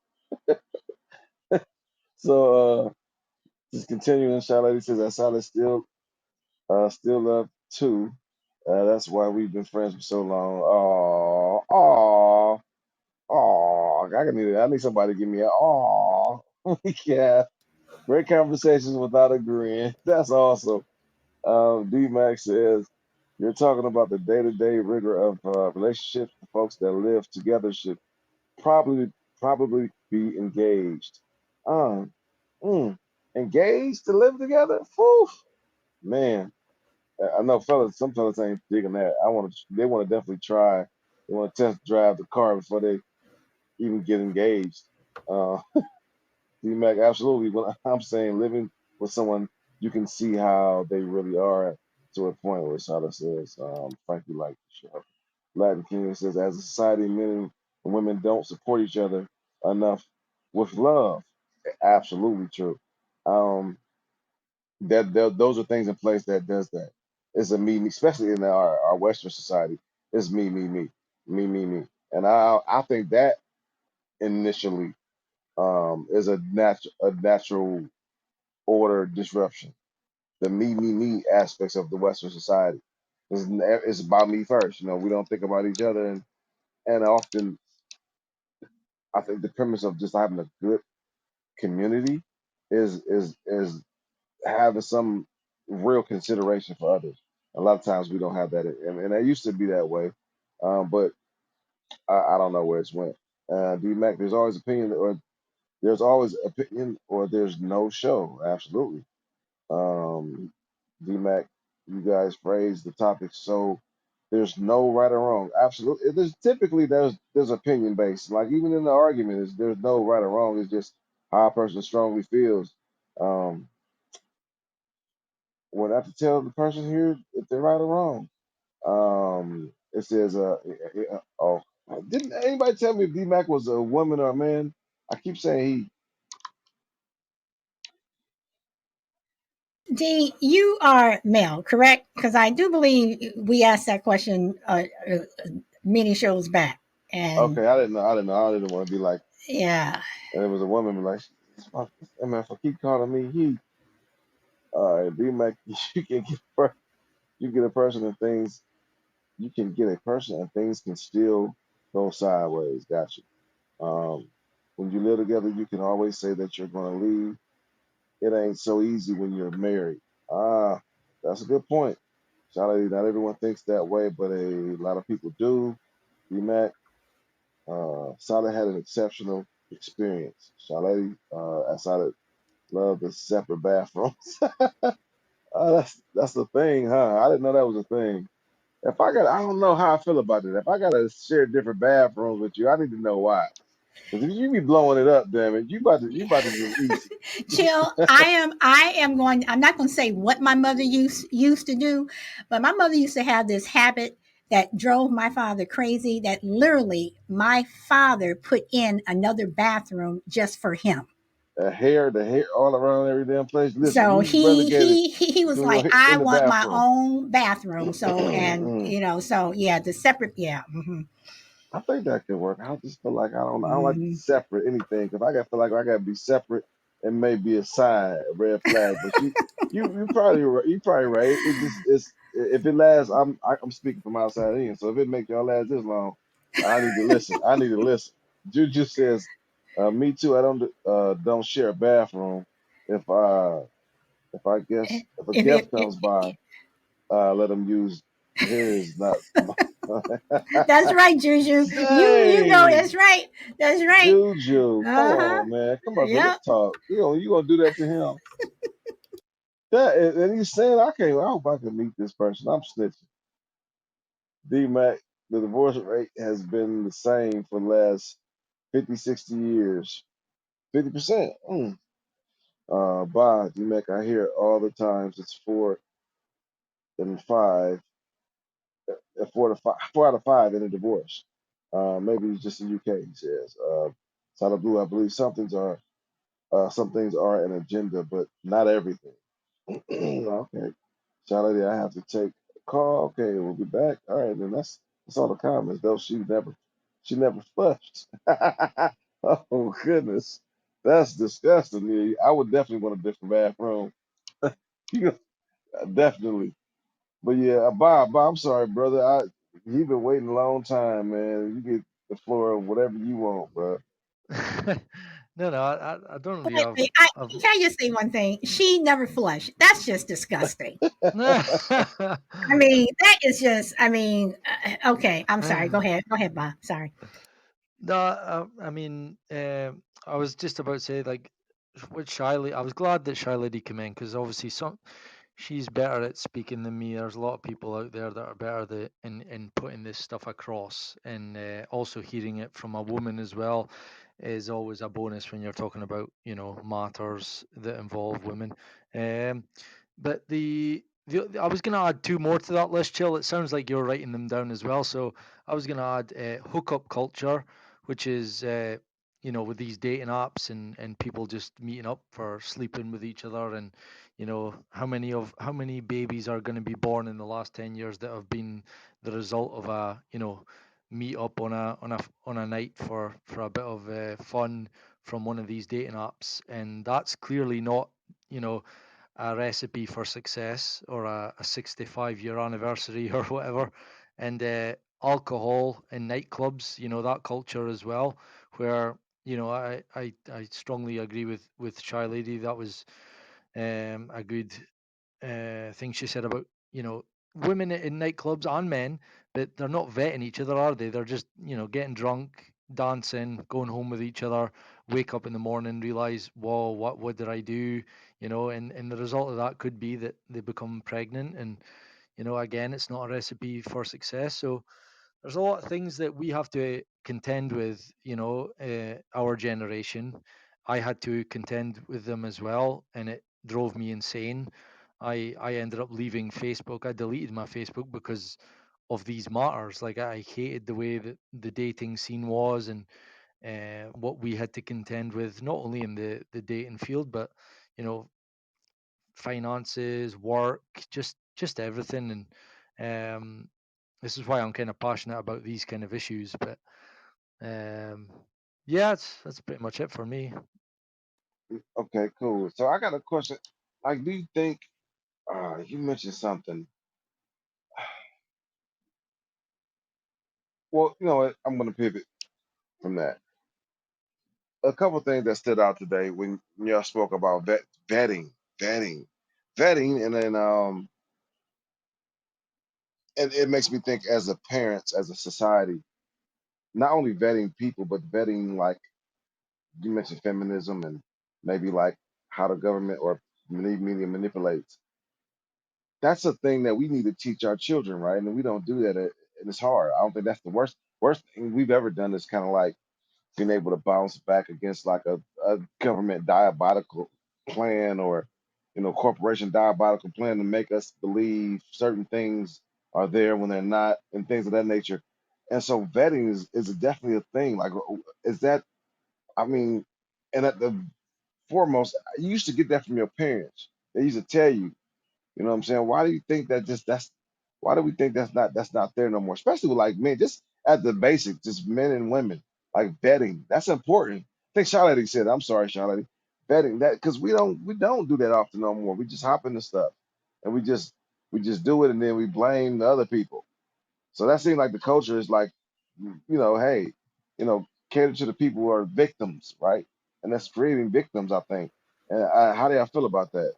S2: So just continuing, Charlotte says that Solid still love too. That's why we've been friends for so long. Oh, I need somebody to give me a oh. Yeah, great conversations without agreeing. That's awesome. D Max says you're talking about the day-to-day rigor of relationships. The folks that live together should probably probably be engaged. Um, mm, engaged to live together? Whew, man. I know fellas, some fellas ain't digging that. They want to definitely try. They want to test drive the car before they even get engaged. Uh, D-Mac, absolutely. When I'm saying living with someone, you can see how they really are to a point where Shada says, Frankie like the show. Latin King says, as a society, men and women don't support each other enough with love. Absolutely true. Um, those are things in place that does that. It's a me, especially in our Western society. It's me. And I think that initially is a natural order disruption. The me aspects of the Western society. It's about me first. We don't think about each other, and often I think the premise of just having a good community is having some real consideration for others. A lot of times we don't have that, and it used to be that way, but I don't know where it's went. D Mac, there's always opinion, or there's no show. Absolutely. Um, DMAC, you guys phrase the topic so there's no right or wrong. Absolutely, there's opinion based. Like even in the argument, there's no right or wrong. It's just how a person strongly feels. Um, would I have to tell the person here if they're right or wrong? It says, oh, didn't anybody tell me if DMAC was a woman or a man? I keep saying he.
S1: D, you are male, correct? Because I do believe we asked that question many shows back. And
S2: Okay, I didn't know. I didn't know. I didn't want to be like.
S1: yeah,
S2: And it was a woman like, hey man, if I keep calling me he, be like, you get a person and things, you can get a person and things can still go sideways. Got you. When you live together, you can always say that you're going to leave. It ain't so easy when you're married. Ah, that's a good point. Charlie, not everyone thinks that way, but a lot of people do. BMAC, Solid had an exceptional experience. Charlie, Solid love the separate bathrooms. That's the thing, huh? I didn't know that was a thing. I don't know how I feel about that. If I gotta share different bathrooms with you, I need to know why. Because if you be blowing it up, damn it, you about to just easy.
S1: chill. I am going. I'm not going to say what my mother used to do, but my mother used to have this habit that drove my father crazy. That literally, my father put in another bathroom just for him.
S2: The hair all around every damn place. Listen,
S1: So
S2: you
S1: he
S2: relegated
S1: he he, he was
S2: doing your
S1: like,
S2: hair
S1: I
S2: in the
S1: want my
S2: bathroom.
S1: own bathroom. So and so yeah, the separate, yeah.
S2: I think that could work. I just feel like I don't like
S1: Hmm.
S2: separate anything because I got feel like I gotta be separate and maybe a sign, a red flag. But you probably you probably right. It just it's if it lasts. I'm speaking from outside in. So if it make y'all last this long, I need to listen. I need to listen. Juju says Me too. I don't share a bathroom. If I guess if a
S1: If
S2: guest comes by, let them use his. Not
S1: that's right, Juju. You know
S2: dang,
S1: that's right. That's right.
S2: Juju, come
S1: Uh-huh.
S2: on, man, come on, man, let's
S1: Yep.
S2: talk. You gonna do that to him? And he's saying I can't. I hope I can meet this person. I'm snitching. D Mac, the divorce rate has been the same for the last 50, 60 years. 50%. Bye, D Mac. I hear it all the times. It's 4 and 5, 4 out of 5 in a divorce. Maybe it's just the UK. He says. Side of Blue, I believe some things are an agenda, but not everything. Okay. Charlotte, I have to take a call. Okay, we'll be back. All right, then that's all the comments though. She never flushed. Oh goodness. That's disgusting. Yeah, I would definitely want a different bathroom. You definitely. But yeah, Bob, I'm sorry, brother. You've been waiting a long time, man. You get the floor of whatever you want, bro.
S4: No, I don't really
S1: Wait, wait,
S4: have.
S1: can I just say one thing? She never flushed. That's just disgusting. I mean, that is just. I mean, okay. I'm sorry. Go ahead. Go ahead, Bob. Sorry.
S4: No, I mean, I was just about to say like with Shy Lady, I was glad that Shy Lady came in because obviously she's better at speaking than me. There's a lot of people out there that are better in putting this stuff across, and also hearing it from a woman as well is always a bonus when you're talking about matters that involve women. Um, but I was going to add two more to that list, Chill. It sounds like you're writing them down as well. So I was going to add hookup culture, which is with these dating apps and people just meeting up for sleeping with each other, and how many babies are going to be born in the last 10 years that have been the result of a meet up on a night for a bit of fun from one of these dating apps, and that's clearly not you know a recipe for success or a 65-year anniversary or whatever. And alcohol in nightclubs, that culture as well, where I strongly agree with Shy Lady. That was a good thing she said about women in nightclubs and men, but they're not vetting each other, are they? They're just getting drunk, dancing, going home with each other, wake up in the morning, realize, whoa, what did I do? And the result of that could be that they become pregnant, and again, it's not a recipe for success. So there's a lot of things that we have to contend with, our generation. I had to contend with them as well, and it drove me insane. I ended up leaving Facebook. I deleted my Facebook because of these matters. Like, I hated the way that the dating scene was, and what we had to contend with, not only in the dating field, but you know finances, work, just everything. And this is why I'm kind of passionate about these kind of issues. But um, yeah, that's pretty much it for me.
S2: Okay, cool. So I got a question. Like, do you think you mentioned something? Well, you know what? I'm gonna pivot from that. A couple things that stood out today when y'all spoke about vetting, vetting, vetting, and then and it makes me think as a parents, as a society, not only vetting people, but vetting, like you mentioned, feminism and maybe like how the government or media manipulates. That's a thing that we need to teach our children, right? And we don't do that, and it's hard. I don't think that's the worst thing we've ever done. Is kind of like being able to bounce back against like a government diabolical plan, or corporation diabolical plan to make us believe certain things are there when they're not, and things of that nature. And so vetting is definitely a thing. Like, is that, I mean, and at the foremost, you used to get that from your parents. They used to tell you, you know what I'm saying? Why do you think that just that's why do we think that's not there no more? Especially with like men, just at the basic, just men and women, like betting. That's important. I think Charlotte said, I'm sorry, Charlotte, betting that, because we don't do that often no more. We just hop into stuff and we just do it, and then we blame the other people. So that seems like the culture is like, hey, you know, cater to the people who are victims, right? And that's creating victims, I think. And how do y'all feel about that?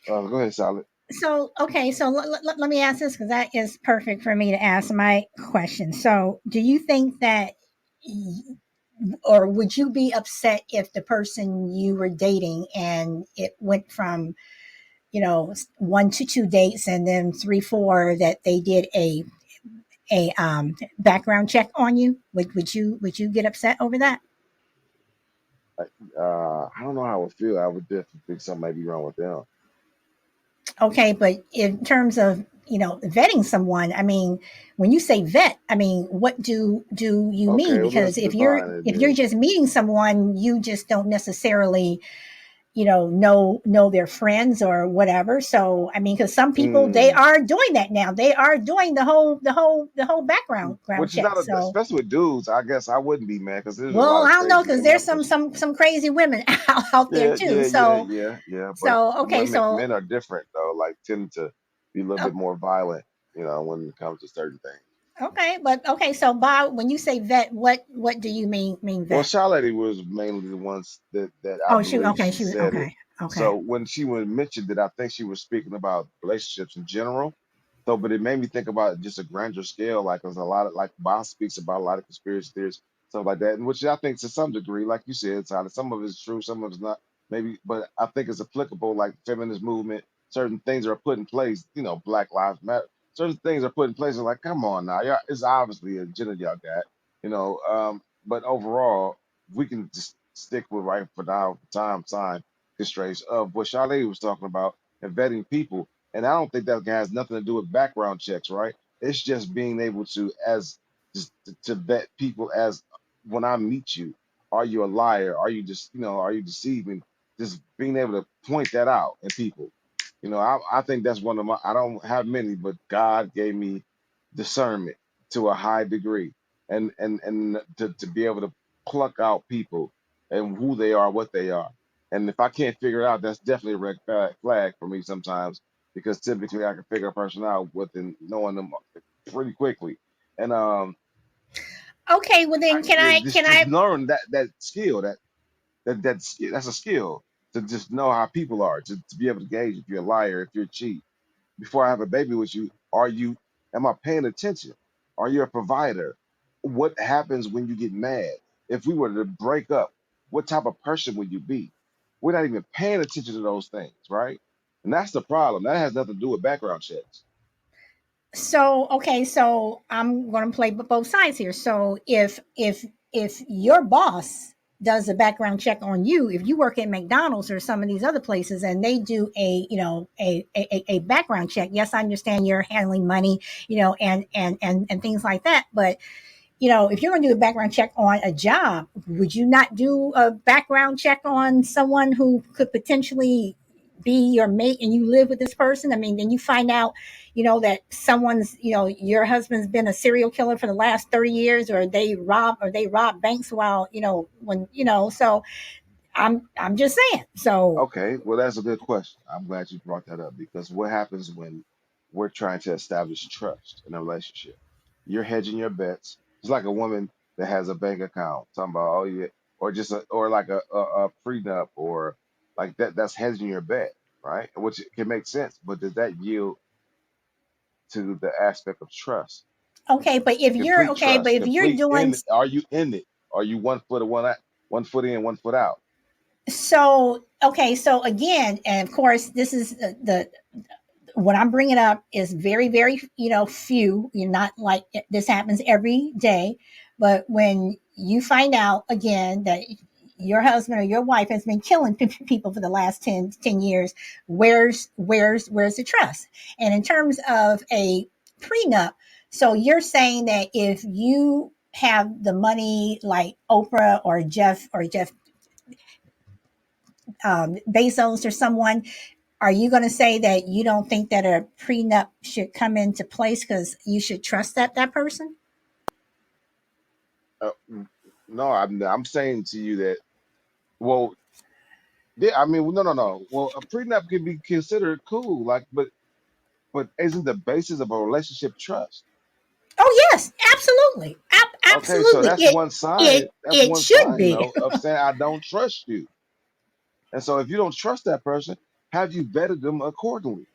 S2: Go ahead, Solid.
S1: So, okay, so let me ask this because that is perfect for me to ask my question. So, do you think that, or would you be upset if the person you were dating and it went from, one to two dates and then three, four that they did a background check on you? Would you get upset over that?
S2: I don't know how I would feel. I would definitely think something might be wrong with them.
S1: Okay, but in terms of vetting someone, I mean, when you say vet, I mean, what do you mean?
S2: Okay, well, let's
S1: Because if you're
S2: define it
S1: if you're
S2: then.
S1: just meeting someone, you just don't necessarily know their friends or whatever. So I mean, because some people, they
S2: Mm.
S1: are doing that now. They are doing the whole background ground
S2: Which is
S1: check.
S2: not a,
S1: So,
S2: especially with dudes. I guess I wouldn't be mad because there's a
S1: well,
S2: lot
S1: I
S2: of
S1: don't know
S2: crazy
S1: because
S2: women
S1: there's
S2: out there.
S1: some crazy women out there
S2: Yeah,
S1: too.
S2: yeah, yeah,
S1: So
S2: yeah, yeah. But
S1: so okay,
S2: women,
S1: so
S2: men are different though. Like tend to be a little
S1: uh,
S2: bit more violent, when it comes to certain things.
S1: okay, but okay, so Bob, when you say vet, what do you mean
S2: Well,
S1: vet?
S2: Shaw Lady was mainly the ones that I
S1: Oh, she
S2: believe
S1: okay,
S2: she
S1: she was
S2: said it.
S1: okay, okay.
S2: So when she was mentioned it, I think she was speaking about relationships in general. So, but it made me think about just a grander scale, like there's a lot of like Boss speaks about a lot of conspiracy theories, stuff like that, and which I think to some degree, like you said, Tyler, some of it's true, some of it's not, maybe, but I think it's applicable, like feminist movement, certain things are put in place, Black Lives Matter, certain things are put in place. Are like, come on now, yeah, it's obviously a agenda y'all got, but overall, we can just stick with right for now, time constraints of what Charlotte was talking about and vetting people. And I don't think that has nothing to do with background checks, right? It's just being able to, as just to vet people as when I meet you, are you a liar? Are you just, are you deceiving? Just being able to point that out in people. I think that's one of my, I don't have many, but God gave me discernment to a high degree and to be able to pluck out people and who they are, what they are. And if I can't figure it out, that's definitely a red flag for me sometimes because typically I can figure a person out within knowing them pretty quickly. And
S1: Okay, well then can I
S2: just
S1: can
S2: just
S1: I
S2: learn that skill that's a skill to just know how people are to be able to gauge if you're a liar, if you're a cheat before I have a baby with you, am I paying attention? Are you a provider? What happens when you get mad? If we were to break up, what type of person would you be? We're not even paying attention to those things, right? And that's the problem. That has nothing to do with background checks.
S1: so okay, so I'm going to play both sides here. So if your boss does a background check on you, if you work at McDonald's or some of these other places and they do a background check, yes, I understand you're handling money, and things like that, but if you're going to do a background check on a job, would you not do a background check on someone who could potentially be your mate and you live with this person? I mean, then you find out, that someone's, your husband's been a serial killer for the last 30 years, or they rob banks while, so I'm just saying. So,
S2: Okay, well, that's a good question. I'm glad you brought that up because what happens when we're trying to establish trust in a relationship? You're hedging your bets. It's like a woman that has a bank account, talking about, oh yeah, or just or like a prenup or like that. That's hedging your bet, right? Which can make sense, but does that yield to the aspect of trust,
S1: okay, but if you're
S2: complete
S1: okay, but
S2: trust,
S1: if you're
S2: complete
S1: doing
S2: in? Are you in it? Are you one foot or one foot in, one foot out?
S1: so okay, so again, and of course, this is the what I'm bringing up is very, very, few. You're not like this happens every day, but when you find out again that your husband or your wife has been killing people for the last 10 years, where's the trust? And in terms of a prenup, so you're saying that if you have the money like Oprah or Jeff Bezos or someone, are you going to say that you don't think that a prenup should come into place because you should trust that person?
S2: Uh, no, I'm saying to you that. Well, yeah, I mean, no, no, no. Well, a prenup can be considered cool, like, but isn't the basis of a relationship trust?
S1: Oh yes, absolutely,
S2: Okay, so
S1: absolutely.
S2: that's one sign. That's
S1: It
S2: one
S1: should
S2: sign,
S1: be.
S2: though, of saying I don't trust you. And so if you don't trust that person, have you vetted them accordingly?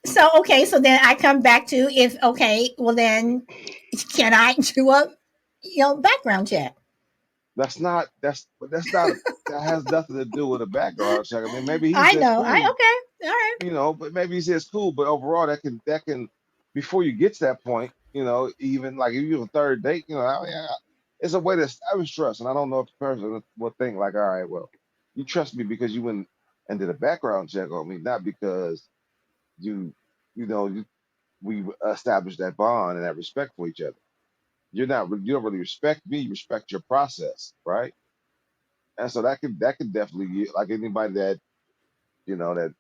S1: So okay, so then I come back to, if okay, well then can I do a background check?
S2: That's not that has nothing to do with a background check. I mean, maybe he
S1: I
S2: says
S1: know. I
S2: cool,
S1: Okay. All right.
S2: but maybe he says cool, but overall that can before you get to that point, even like if you have a third date, it's a way to establish trust. And I don't know if the person will think like, all right, well, you trust me because you went and did a background check on me, not because you you know you, we established that bond and that respect for each other. You don't really respect me, you respect your process, right? And so that could definitely like anybody that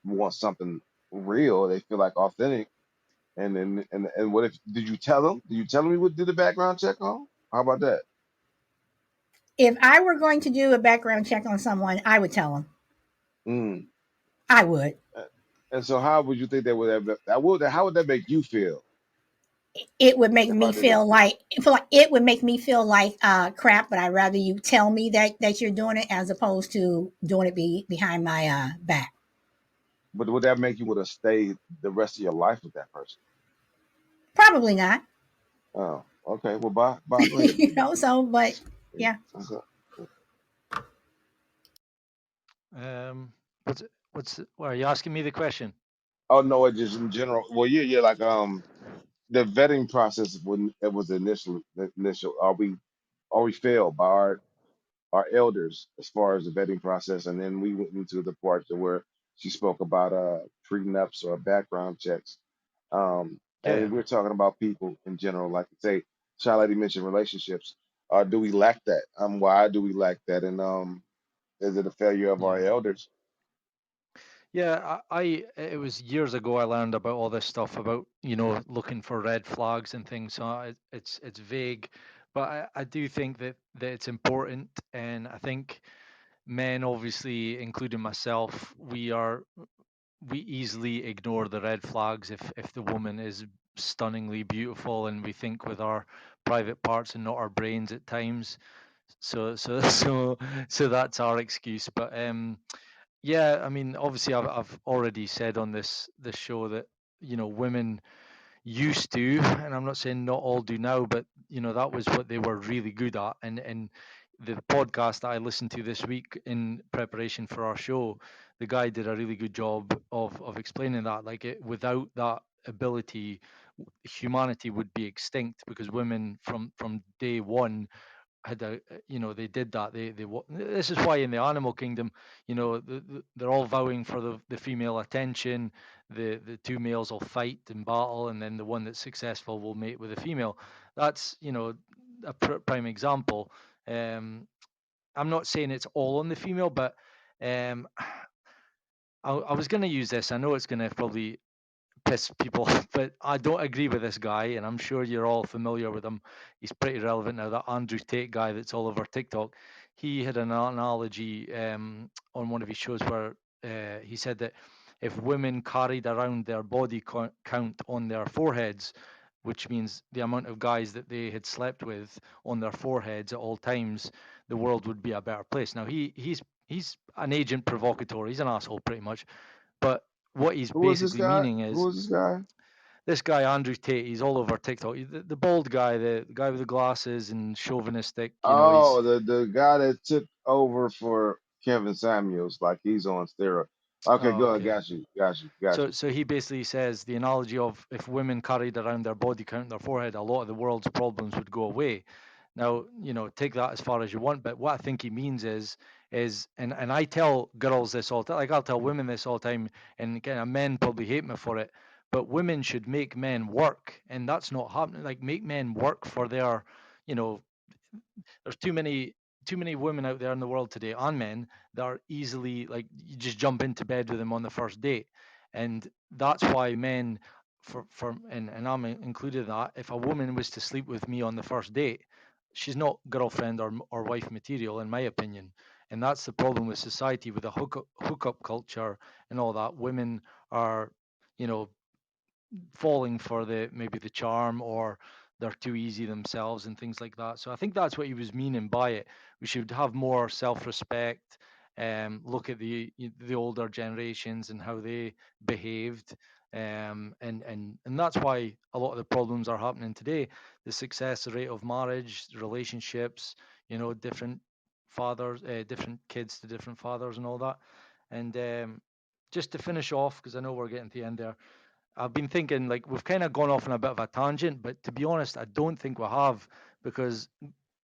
S2: wants something real, they feel like authentic. And then and what if did you tell them? Did you tell them you would do the background check on? How about that?
S1: If I were going to do a background check on someone, I would tell them.
S2: Mm.
S1: I would.
S2: And so how would you think how would that make you feel
S1: It would make
S2: if
S1: me
S2: I did that?
S1: feel like it would make me feel like crap. But I'd rather you tell me that you're doing it, as opposed to doing it behind my back.
S2: But would that make you want to stay the rest of your life with that person?
S1: Probably not.
S2: Oh, okay. Well, bye. Go ahead.
S1: So, but yeah.
S2: That's a-
S4: Are you asking me the question?
S2: Oh no, it just in general. Well, yeah, like the vetting process when it was the initial. Are we failed by our elders as far as the vetting process, and then we went into the part to where she spoke about prenups or background checks.
S4: Yeah,
S2: And we're talking about people in general, like say, Child Lady mentioned relationships. Do we lack that? Why do we lack that? And is it a failure of our
S4: yeah.
S2: elders?
S4: Yeah, it was years ago I learned about all this stuff about, looking for red flags and things. So it's vague, but I do think that it's important, and I think men, obviously, including myself, we easily ignore the red flags if the woman is stunningly beautiful, and we think with our private parts and not our brains at times. So that's our excuse. But yeah, I mean, obviously, I've already said on this show that women used to, and I'm not saying not all do now, but that was what they were really good at. And the podcast that I listened to this week in preparation for our show, the guy did a really good job of explaining that. Like, without that ability, humanity would be extinct, because women from day one had they did that. This is why in the animal kingdom, they're all vowing for the female attention. The two males will fight in battle, and then the one that's successful will mate with a female. That's a prime example. I'm not saying it's all on the female, but um, I was going to use this. I know it's going to probably piss people off, but I don't agree with this guy, and I'm sure you're all familiar with him. He's pretty relevant now. That Andrew Tate guy that's all over TikTok. He had an analogy on one of his shows where he said that if women carried around their body count on their foreheads, which means the amount of guys that they had slept with on their foreheads at all times, the world would be a better place. Now he's an agent provocateur. He's an asshole pretty much, but what he's
S2: Who is this
S4: basically
S2: guy?
S4: meaning
S2: Who
S4: is
S2: is this guy?
S4: this guy Andrew Tate. He's all over TikTok. The bald guy, the guy with the glasses and chauvinistic. He's
S2: Oh, the guy that took over for Kevin Samuels, like he's on steroids. Okay,
S4: oh,
S2: go ahead.
S4: okay.
S2: Got you.
S4: So he basically says the analogy of if women carried around their body count in their forehead, a lot of the world's problems would go away. Now, take that as far as you want, but what I think he means is and I tell girls this all the time, like I'll tell women this all the time, and kind of men probably hate me for it, but women should make men work, and that's not happening. Like, make men work for their, you know, there's too many women out there in the world today, and men, that are easily, like, you just jump into bed with them on the first date. And that's why men, and I'm included in that, if a woman was to sleep with me on the first date, she's not girlfriend or wife material, in my opinion. And that's the problem with society, with the hookup culture and all that. Women are, you know falling for the maybe the charm, or they're too easy themselves and things like that. So I think that's what he was meaning by it. We should have more self-respect, look at the older generations and how they behaved, and that's why a lot of the problems are happening today. The success rate of marriage, relationships, different fathers, different kids to different fathers and all that. And just to finish off, because I know we're getting to the end there, I've been thinking, like, we've kind of gone off on a bit of a tangent, but to be honest, I don't think we have, because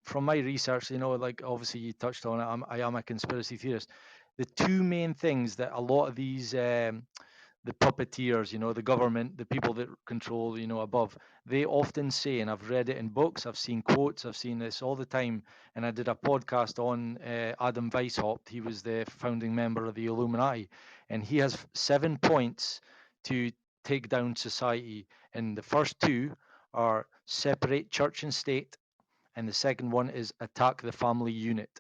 S4: from my research, like obviously you touched on it, I am a conspiracy theorist. The two main things that a lot of these the puppeteers, the government, the people that control, above, they often say, and I've read it in books, I've seen quotes, I've seen this all the time, and I did a podcast on Adam Weishaupt. He was the founding member of the Illuminati, and he has 7 points to take down society, and the first two are separate church and state, and the second one is attack the family unit.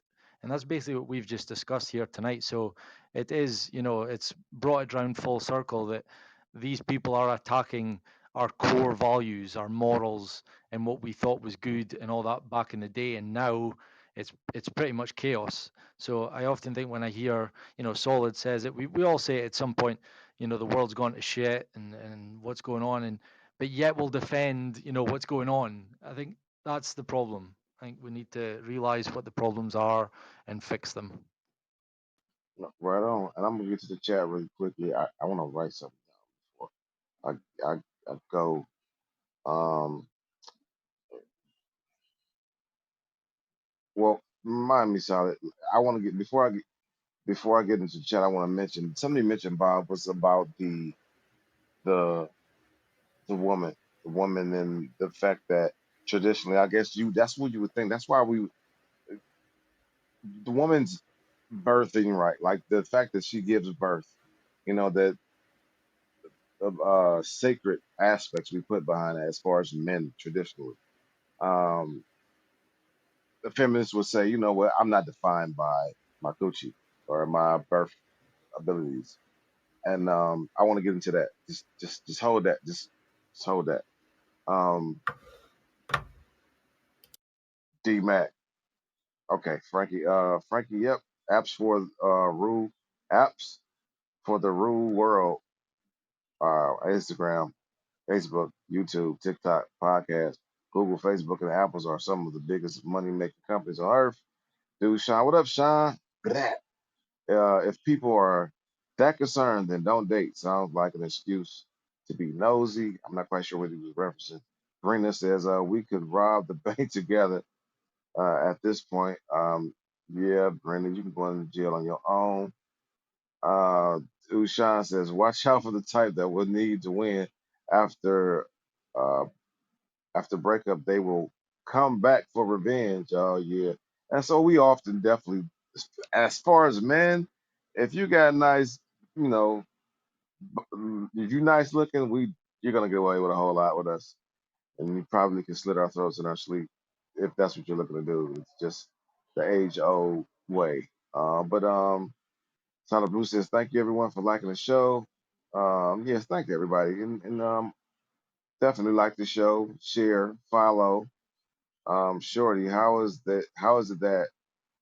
S4: And that's basically what we've just discussed here tonight. So it is, it's brought it round full circle that these people are attacking our core values, our morals, and what we thought was good and all that back in the day. And now it's pretty much chaos. So I often think when I hear, Solid says it, we all say it at some point, the world's gone to shit, and what's going on, and but yet we'll defend, what's going on. I think that's the problem. I think we need to realize what the problems are and fix them.
S2: No, right on. And I'm gonna get to the chat really quickly. I want to write something down before I go. Um, well, remind me, Solid. I want to get before I get into the chat. I want to mention somebody mentioned Bob was about the the woman, the woman, and the fact that traditionally, I guess that's what you would think. That's why the woman's birthing right, like the fact that she gives birth. That sacred aspects we put behind it as far as men traditionally. Um, the feminists would say, you know what, I'm not defined by my coochie or my birth abilities. And I want to get into that. Just hold that. Just hold that. Um, D Mac. Okay, Frankie. Frankie. Yep. Apps for rule. Apps for the rule world. Instagram, Facebook, YouTube, TikTok, podcast, Google, Facebook, and Apples are some of the biggest money making companies on earth. Dude, Sean, what up, Sean? Blah. If people are that concerned, then don't date. Sounds like an excuse to be nosy. I'm not quite sure what he was referencing. Brina says, we could rob the bank together at this point. Yeah, Brandon, you can go into jail on your own. Uh, Ushan says, watch out for the type that will need to win after uh, after breakup. They will come back for revenge. Oh yeah, and so we often definitely, as far as men, if you got nice, you know, if you nice looking, you're gonna get away with a whole lot with us, and you probably can slit our throats in our sleep if that's what you're looking to do. It's just the age old way. But Sonic Blue says, thank you everyone for liking the show. Yes, thank you everybody. And definitely like the show, share, follow. Shorty, how is it that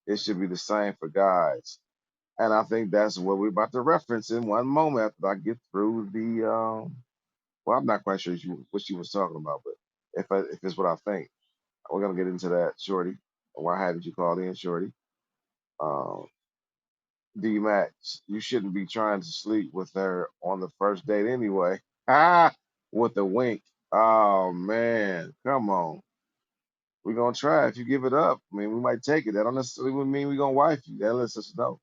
S2: it should be the same for guys? And I think that's what we're about to reference in one moment after I get through the well, I'm not quite sure what she was talking about, but if it's what I think, we're gonna get into that, Shorty. Why haven't you called in, Shorty? Um, D Max, you shouldn't be trying to sleep with her on the first date anyway. Ah, with a wink. Oh man, come on. We're gonna try. If you give it up, I mean, we might take it. That don't necessarily mean we're gonna wife you. That lets us know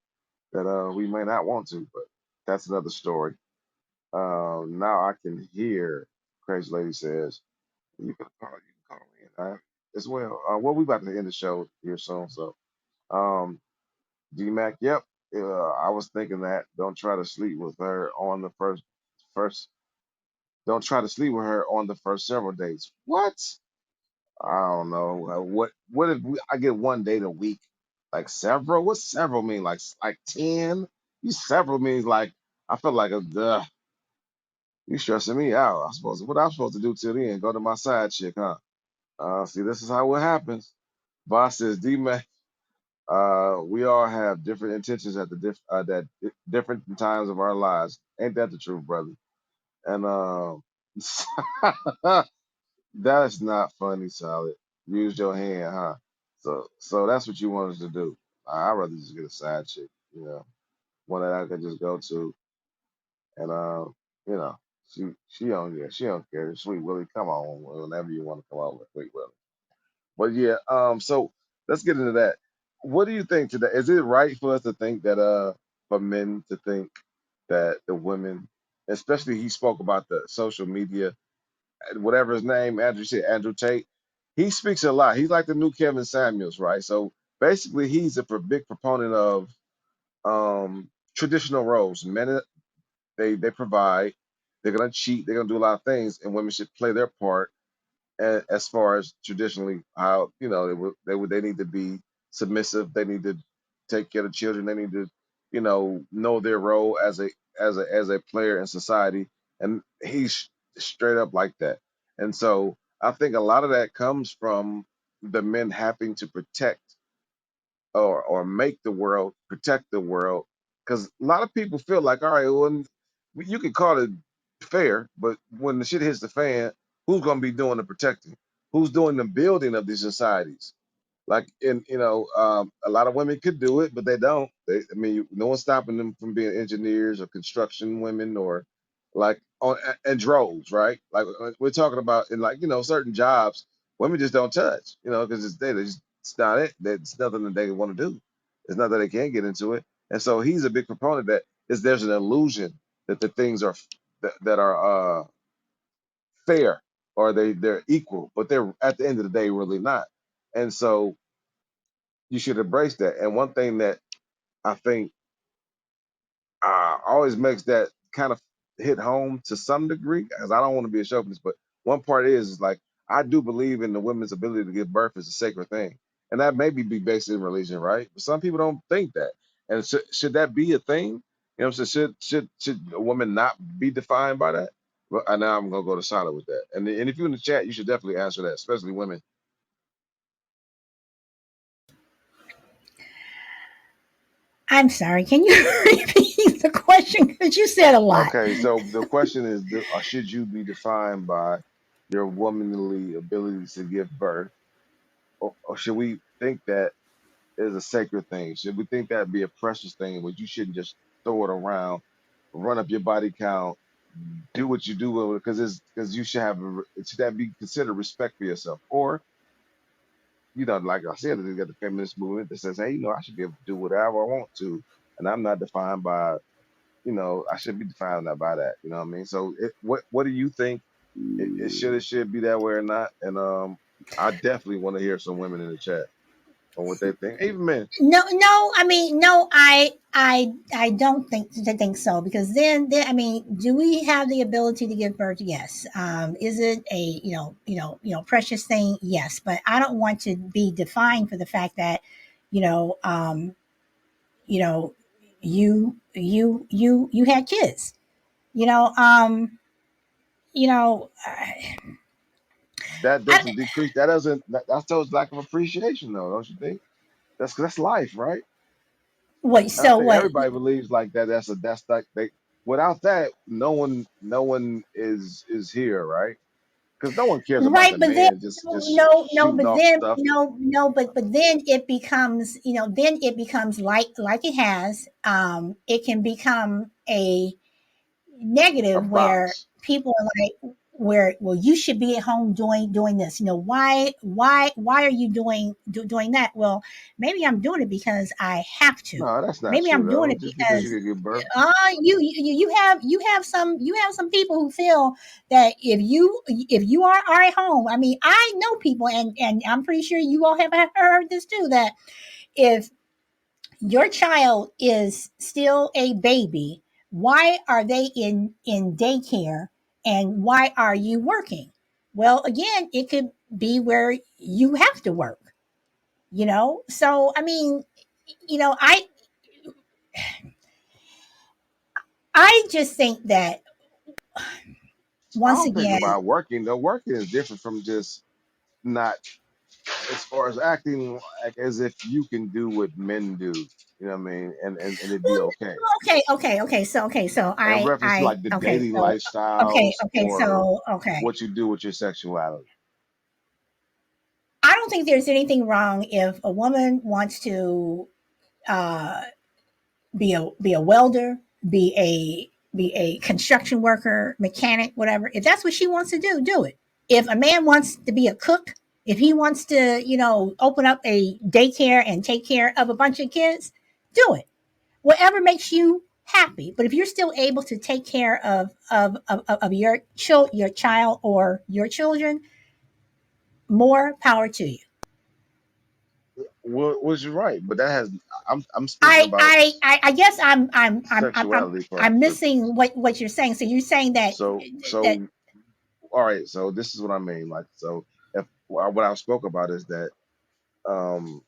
S2: that we may not want to, but that's another story. Now I can hear. Crazy Lady says you can call in as well. Well, we about to end the show here soon, so um, DMAC, yep. I was thinking that. Don't try to sleep with her on the first. Don't try to sleep with her on the first several dates. What? I don't know. What if I get one date a week? Like several? What's several mean? Like 10? You several means like I feel like a duh. You stressing me out. What I'm supposed to do till then? Go to my side chick, huh? See, this is how it happens. Boss says, D-Man, we all have different intentions at different times of our lives. Ain't that the truth, brother? And that's not funny, solid. Use your hand, huh? So that's what you want us to do. I'd rather just get a side chick, one that I could just go to, and you know, she don't care. Sweet Willie, come on whenever you want to come over, Sweet Willie. But yeah, so let's get into that. What do you think today? Is it right for us to think that for men to think that the women, especially he spoke about the social media, whatever his name, Andrew said, Andrew Tate, he speaks a lot. He's like the new Kevin Samuels, right? So basically he's a big proponent of traditional roles. Men, they provide, they're gonna cheat, they're gonna do a lot of things, and women should play their part as far as traditionally how they need to be submissive, they need to take care of children, they need to know their role as a player in society, and he's straight up like that. And so I think a lot of that comes from the men having to protect or make the world, protect the world, because a lot of people feel like, all right, well, you can call it fair, but when the shit hits the fan, who's going to be doing the protecting? Who's doing the building of these societies? Like, a lot of women could do it, but they don't. I mean, no one's stopping them from being engineers or construction women or like on and droves, right? Like we're talking about in like certain jobs, women just don't touch, because it's not it. That's nothing that they want to do. It's not that they can't get into it. And so he's a big proponent that is there's an illusion that the things are that are fair or they're equal, but they're at the end of the day really not. And so you should embrace that. And one thing that I think always makes that kind of hit home to some degree, because I don't want to be a chauvinist, but one part is like I do believe in the women's ability to give birth as a sacred thing, and that maybe be based in religion, right? But some people don't think that. And should that be a thing? You know, what I'm saying, should a woman not be defined by that? Well, and now I'm gonna go to solid with that. And if you're in the chat, you should definitely answer that, especially women.
S1: I'm sorry. Can you repeat the question? Because you said a lot.
S2: Okay, so the question is, should you be defined by your womanly abilities to give birth, or should we think that is a sacred thing? Should we think that be a precious thing, where you shouldn't just throw it around, run up your body count, do what you do with it, because you should have should that be considered respect for yourself, or like I said, they got the feminist movement that says, hey, I should be able to do whatever I want to, and I'm not defined by I should be defined by that. You know what I mean? So, what do you think? It should be that way or not? And I definitely want to hear some women in the chat on what they think, even men.
S1: No, no. I mean, no. I don't think so, because then I mean, do we have the ability to give birth? Yes. Is it a precious thing? Yes. But I don't want to be defined for the fact that you know um, you know you had kids. You know um, you know.
S2: That
S1: I,
S2: doesn't decrease. That shows lack of appreciation, though, don't you think? That's life, right?
S1: what?
S2: And I
S1: So
S2: think
S1: what?
S2: everybody believes like that. That's like they. Without that, no one is here, right? Because no one cares about
S1: Right,
S2: the
S1: but then
S2: man just
S1: no,
S2: shooting
S1: but
S2: off
S1: then
S2: stuff.
S1: but then it becomes then it becomes like it has it can become a
S2: A
S1: negative where
S2: box.
S1: people are like, where well, you should be at home doing this. Why are you doing that? Well, maybe I'm doing it because I have to.
S2: No, that's not
S1: Maybe
S2: true
S1: I'm doing
S2: though.
S1: it
S2: Just because you
S1: because
S2: can give birth.
S1: you have some people who feel that if you are at home. I mean, I know people, and I'm pretty sure you all have heard this too, that if your child is still a baby, why are they in daycare, and why are you working? Well, again, it could be where you have to work. So I mean, you know i I just think that
S2: I
S1: once
S2: don't think
S1: again,
S2: about working. Though working is different from just not as far as acting like as if you can do what men do. You know what I mean? And it'd be
S1: well,
S2: okay.
S1: so
S2: In reference to
S1: I
S2: like the
S1: okay,
S2: dating
S1: so
S2: lifestyles or
S1: okay.
S2: what you do with your sexuality.
S1: I don't think there's anything wrong if a woman wants to uh, be a welder, be a construction worker, mechanic, whatever. If that's what she wants to do it. If a man wants to be a cook, if he wants to, open up a daycare and take care of a bunch of kids, do it. Whatever makes you happy. But if you're still able to take care of your child or your children, more power to you.
S2: Well, was you right? But that has I'm speaking about
S1: I guess
S2: sexuality
S1: I'm
S2: for
S1: missing what you're saying. So you're saying that that
S2: so all right. So this is what I mean. Like so, if what I spoke about is that um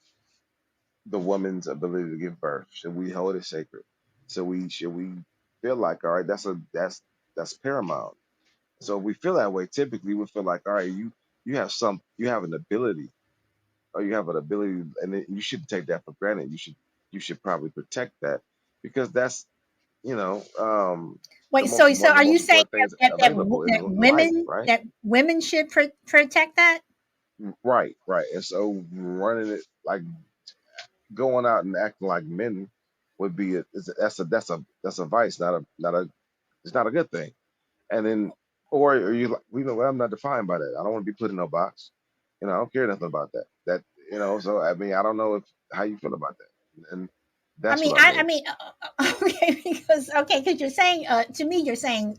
S2: the woman's ability to give birth, should we hold it sacred? So we should we feel like all right, that's paramount. So if we feel that way, typically we feel like all right, you have an ability or you have an ability, and you shouldn't take that for granted. You should probably protect that because that's the
S1: wait. So are you
S2: most
S1: saying
S2: important things available
S1: that
S2: in life, right?
S1: women should protect that?
S2: Right, right. And so running it like going out and acting like men would be that's a vice, not a it's not a good thing. And then or are you like what, I'm not defined by that. I don't want to be put in no box. I don't care nothing about that. So I mean I don't know if how you feel about that. And that's what I
S1: I
S2: mean.
S1: mean, okay, because you're saying to me, you're saying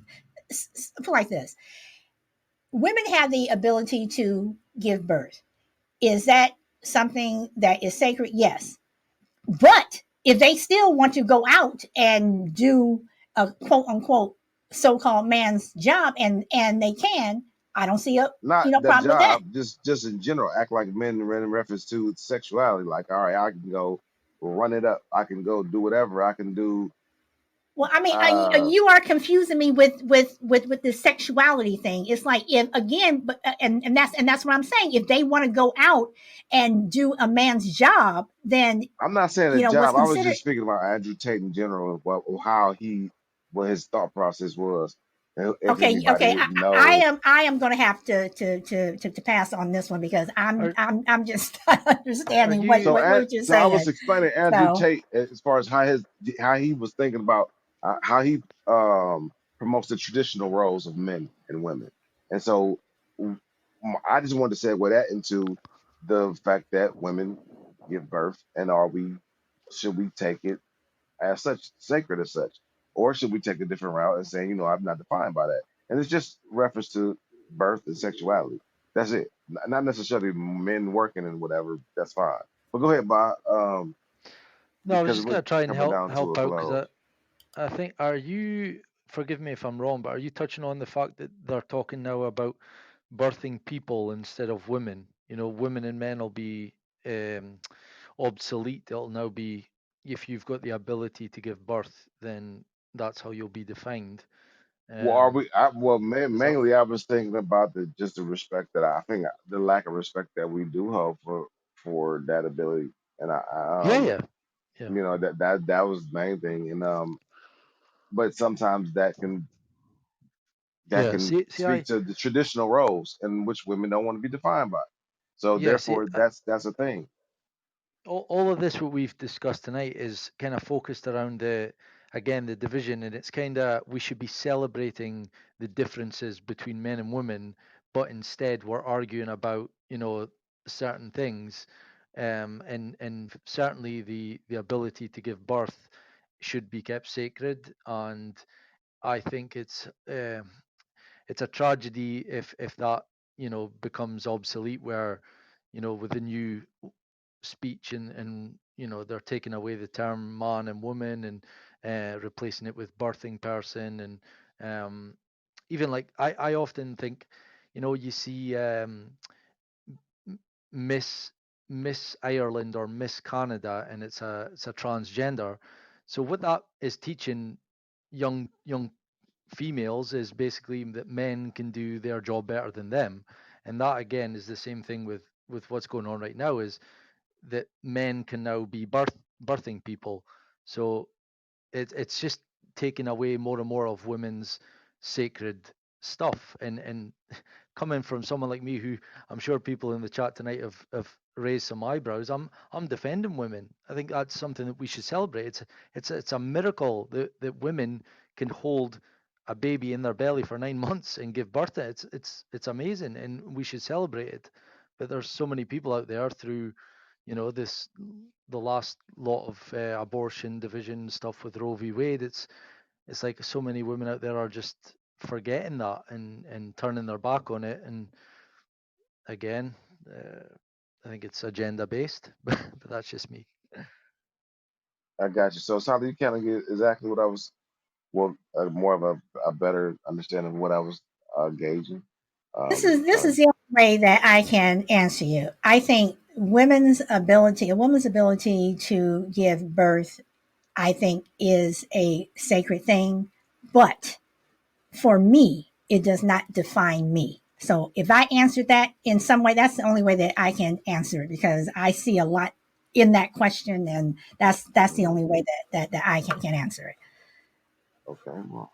S1: put like this: women have the ability to give birth. Is that something that is sacred? Yes. But if they still want to go out and do a quote unquote so-called man's job and they can, I don't see a
S2: Not the
S1: problem with that.
S2: job, just in general, act like men in reference to sexuality. Like, all right, I can go run it up. I can go do whatever. I can do.
S1: Well, I mean,
S2: Uh,
S1: you are confusing me with the sexuality thing. It's like if again, but and that's what I'm saying. If they want to go out and do a man's job, then
S2: I'm not saying a
S1: what's
S2: job. I was
S1: considered
S2: just speaking about Andrew Tate in general, how what his thought process was. And if
S1: okay.
S2: anybody
S1: Okay,
S2: didn't know,
S1: I am going to have to pass on this one because
S4: Are
S1: I'm just not
S4: are
S1: understanding
S4: you
S1: what you're
S2: so I was
S1: saying.
S2: explaining Andrew
S1: So
S2: Tate as far as how he was thinking about how he promotes the traditional roles of men and women, and so w- I just wanted to segue that into the fact that women give birth, and should we take it as such sacred as such, or should we take a different route and say, I'm not defined by that, and it's just reference to birth and sexuality. That's it. Not necessarily men working and whatever. That's fine. But go ahead, Bob.
S4: no, I was
S2: Because
S4: just
S2: we're
S4: gonna try and
S2: coming down to
S4: help
S2: a
S4: out because
S2: close.
S4: I think are you forgive me if I'm wrong, but are you touching on the fact that they're talking now about birthing people instead of women? Women and men will be um, obsolete. It'll now be if you've got the ability to give birth, then that's how you'll be defined.
S2: Well, are
S4: Um,
S2: we?
S4: is that
S2: Mainly, I was thinking about just the respect that I think the lack of respect that we do have for that ability, and
S4: yeah, yeah, yeah,
S2: that was the main thing, and but sometimes that
S4: yeah.
S2: can
S4: See,
S2: speak to the traditional roles in which women don't want to be defined by. So
S4: see,
S2: therefore, that's a thing.
S4: all of this what we've discussed tonight is kind of focused around the division, and it's kind of we should be celebrating the differences between men and women, but instead we're arguing about certain things, and certainly the ability to give birth should be kept sacred, and I think it's a tragedy if that becomes obsolete where with the new speech and they're taking away the term man and woman and replacing it with birthing person and even like I often think you see miss miss Ireland or Miss Canada and it's a transgender, so what that is teaching young females is basically that men can do their job better than them, and that again is the same thing with what's going on right now, is that men can now be birthing people. So it's just taking away more and more of women's sacred stuff. And coming from someone like me, who I'm sure people in the chat tonight have raised some eyebrows, I'm defending women. I think that's something that we should celebrate. It's a miracle that women can hold a baby in their belly for 9 months and give birth to it. It's amazing, and we should celebrate it. But there's so many people out there through, this, the last lot of abortion division stuff with Roe v. Wade. It's like so many women out there are just forgetting that and turning their back on it. And again, I think it's agenda based, but that's just me.
S2: I got you. So, Sally, you kind of get exactly what I was, well, more of a better understanding of what I was gauging.
S1: This
S2: Trying
S1: is
S2: to,
S1: the only way that I can answer you. I think a woman's ability to give birth, I think, is a sacred thing. But for me, it does not define me. So if I answered that in some way, that's the only way that I can answer it, because I see a lot in that question, and that's the
S2: mhm.
S1: only way that I can answer it.
S2: Okay, well,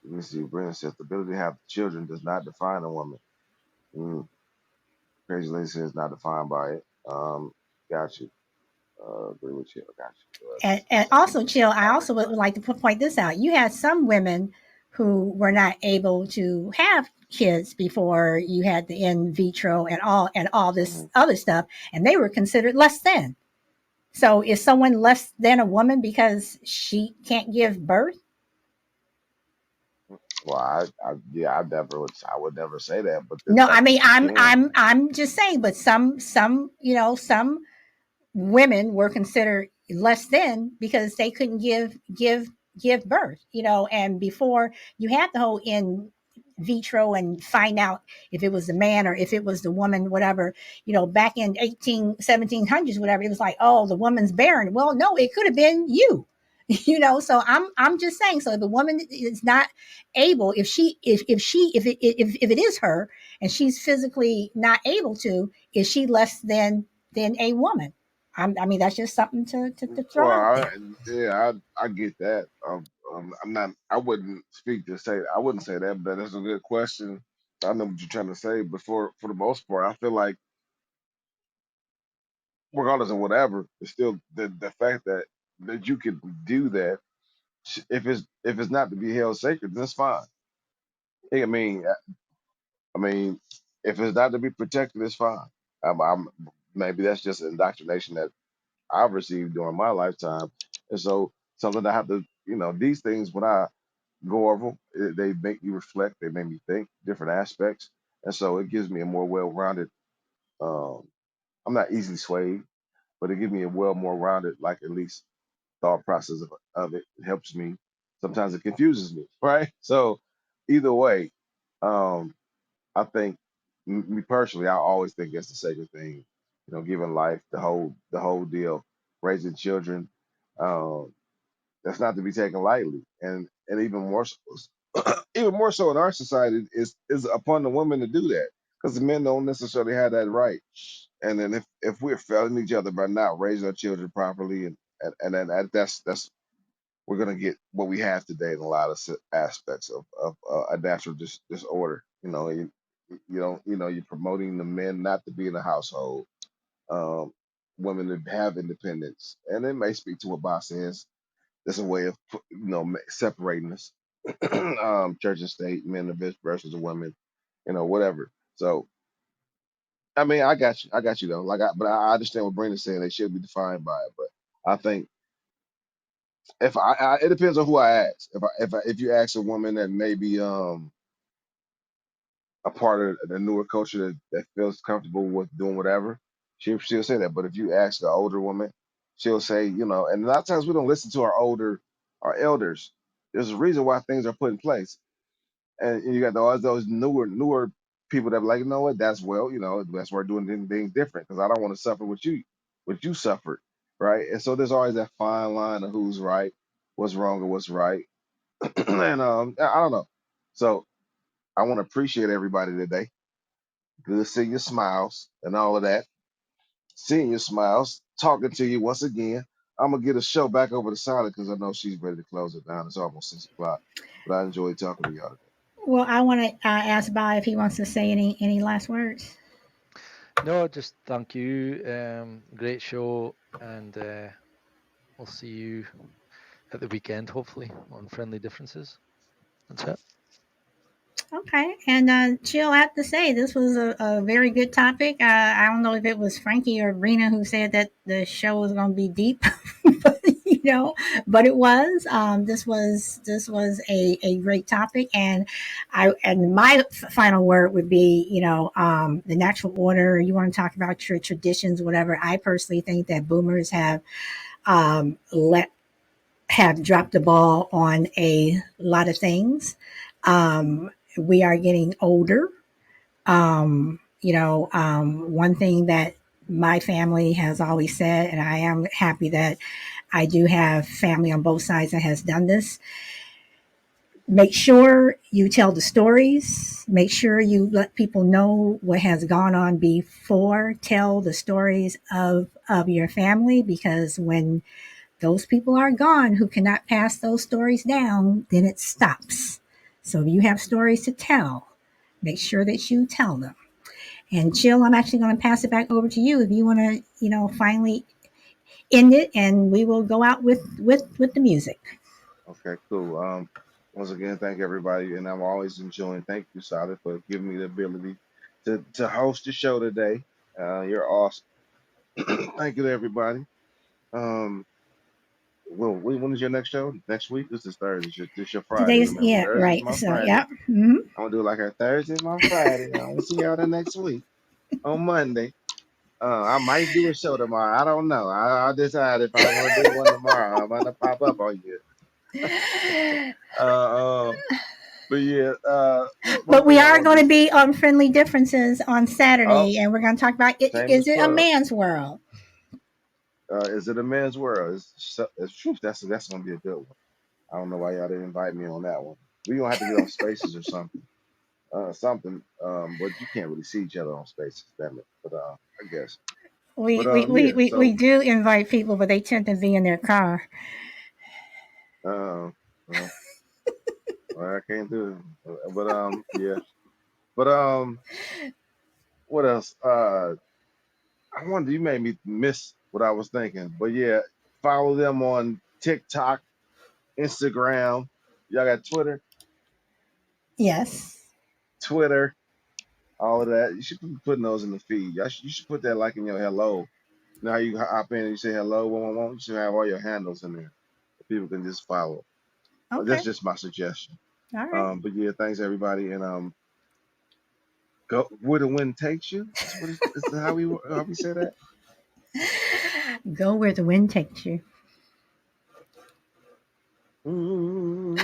S2: let me see. Brenda says the ability to have children does not define a woman. Mm, Crazy Lady says not defined by it. Got you. Agree with you. I got you.
S1: And also, Chill, I also would like to point this out. You had some women who were not able to have kids before you had the in vitro and all this
S2: Mhm.
S1: other stuff, and they were considered less than. So is someone less than a woman because she can't give birth?
S2: Well, yeah, I would never say that, but the
S1: No, I
S2: fact
S1: mean
S2: that you can,
S1: I'm just saying, but some some women were considered less than because they couldn't give birth, and before you had the whole in vitro and find out if it was the man or if it was the woman, whatever, back in 1700s, whatever, it was like, oh, the woman's barren. Well, no, it could have been you. So I'm just saying, so the woman is not able, if it is her and she's physically not able to, is she less than a woman? I mean, that's just something to throw
S2: well,
S1: out there.
S2: yeah, I get that. I'm not, I wouldn't speak to say, I wouldn't say that, but that's a good question. I know what you're trying to say, but for the most part, I feel like regardless of whatever, it's still the fact that you could do that. If it's not to be held sacred, then it's fine. I mean, if it's not to be protected, it's fine. I'm maybe that's just indoctrination that I've received during my lifetime, and so something I have to, these things when I go over 'em, they make me reflect, they make me think different aspects, and so it gives me a more well-rounded. Um, I'm not easily swayed, but it gives me a more rounded, like at least thought process of it. It helps me. Sometimes it confuses me, right? So either way, um, I think me personally, I always think it's the sacred thing, giving life, the whole deal, raising children. Um, that's not to be taken lightly, and even more so, even more so in our society is upon the women to do that because the men don't necessarily have that right. And then if we're failing each other by not raising our children properly, and then that's we're gonna get what we have today in a lot of aspects of a natural disorder. You're promoting the men not to be in the household, um, women to have independence, and it may speak to what Bob says. There's a way of separating us, church and state, men versus the women, whatever. So I mean, I got you though. But I understand what Brandon's saying. They should be defined by it, but I think if it depends on who I ask. If you ask a woman that maybe a part of the newer culture that feels comfortable with doing whatever, she'll say that. But if you ask an older woman, she'll say, and a lot of times we don't listen to our elders. There's a reason why things are put in place, and you got those newer people that be like, what, that's where doing things different because I don't want to suffer what you suffered, right? And so there's always that fine line of who's right, what's wrong, or what's right. And I don't know. So I want to appreciate everybody today. Good seeing your smiles and all of that. Seeing your smiles, talking to you once again. I'm gonna get a show back over to Sally because I know she's ready to close it down. It's almost 6 o'clock, but I enjoyed talking to y'all today.
S1: Well, I want to ask Bob if he wants to say any last words.
S4: No, just thank you. Great show, and we'll see you at the weekend, hopefully, on Friendly Differences. That's it.
S1: Okay, and Jill, I have to say this was a very good topic. I don't know if it was Frankie or Rena who said that the show was going to be deep, but but it was. This was a great topic, and my final word would be the natural order. You want to talk about your traditions, whatever. I personally think that boomers let have dropped the ball on a lot of things. We are getting older. One thing that my family has always said, and I am happy that I do have family on both sides that has done this. Make sure you tell the stories. Make sure you let people know what has gone on before. Tell the stories of your family, because when those people are gone who cannot pass those stories down, then it stops. So if you have stories to tell, make sure that you tell them. And Jill, I'm actually going to pass it back over to you if you want to, finally end it, and we will go out with the music.
S2: Okay, cool. Once again, thank everybody, and I'm always enjoying. Thank you, Sally, for giving me the ability to host the show today. You're awesome. Thank you to everybody. Um, well, when is your next show? Next week? This is Thursday. This your Friday.
S1: Today's,
S2: Remember,
S1: yeah,
S2: Thursday's
S1: right.
S2: my
S1: So
S2: Friday.
S1: yeah. Hmm.
S2: I'm gonna do it like a Thursday's my Friday. I will see y'all the next week on Monday. I might do a show tomorrow. I don't know. I'll decide if I'm gonna do one tomorrow. I'm gonna pop up on you. Uh, but yeah. One
S1: But we
S2: thing I
S1: are
S2: want to
S1: going
S2: do.
S1: to be on Friendly Differences on
S2: Oh,
S1: Saturday, and we're going to talk about is
S2: shameless
S1: it a
S2: plug.
S1: man's world?
S2: Is it a man's world? It's truth. That's gonna be a good one. I don't know why y'all didn't invite me on that one. We gonna have to get on Spaces or something. Something. But you can't really see each other on Spaces, damn it. But I guess.
S1: We
S2: But
S1: we, we,
S2: yeah.
S1: we, we
S2: So
S1: do invite people, but they tend to be in their car.
S2: uh, well, I can't do it. But yeah. But what else? I wonder. You made me miss what I was thinking. But yeah, follow them on TikTok, Instagram. Y'all got Twitter,
S1: Yes.
S2: Twitter, all of that. You should be putting those in the feed. You should put that like in your hello. Now you hop in and you say hello, 111. You should have all your handles in there. People can just follow. That's
S1: Okay.
S2: just my suggestion.
S1: All right.
S2: But yeah, thanks everybody, and go where the wind takes you. Is how we say that.
S1: Go where the wind takes you.
S2: Mm,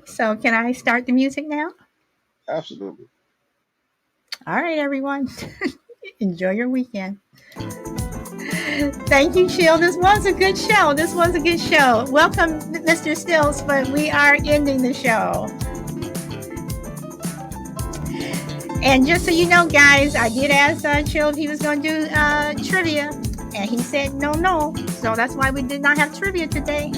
S1: So, can I start the music now?
S2: absolutely.
S1: All right, everyone. Enjoy your weekend. Thank you, Chill. This was a good show. This was a good show. Welcome, Mr. Stills, but we are ending the show. And just so you know, guys, I did ask Chill if he was going to do trivia, and he said no, no. So that's why we did not have trivia today.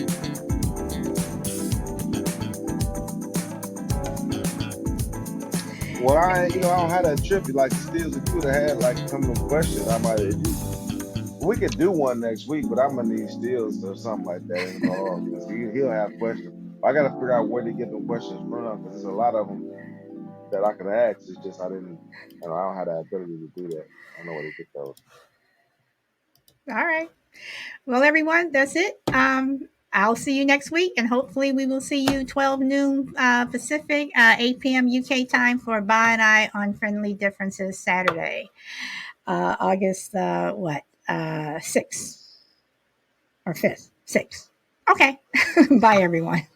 S2: Well, I don't have that trip. Like Steels, if you would have had like some of them questions, I might have. We could do one next week, but I'm gonna need Steels or something like that involved because he'll have questions. I got to figure out where to get them questions from because there's a lot of them that I could ask. It's just I didn't. I don't have the ability to do that. I don't know where to get those.
S1: All right. Well, everyone, that's it. I'll see you next week, and hopefully we will see you 12 noon Pacific, 8 p.m. UK time for Ba and I on Friendly Differences Saturday, August, 6th or 5th? 6th. Okay. Bye, everyone.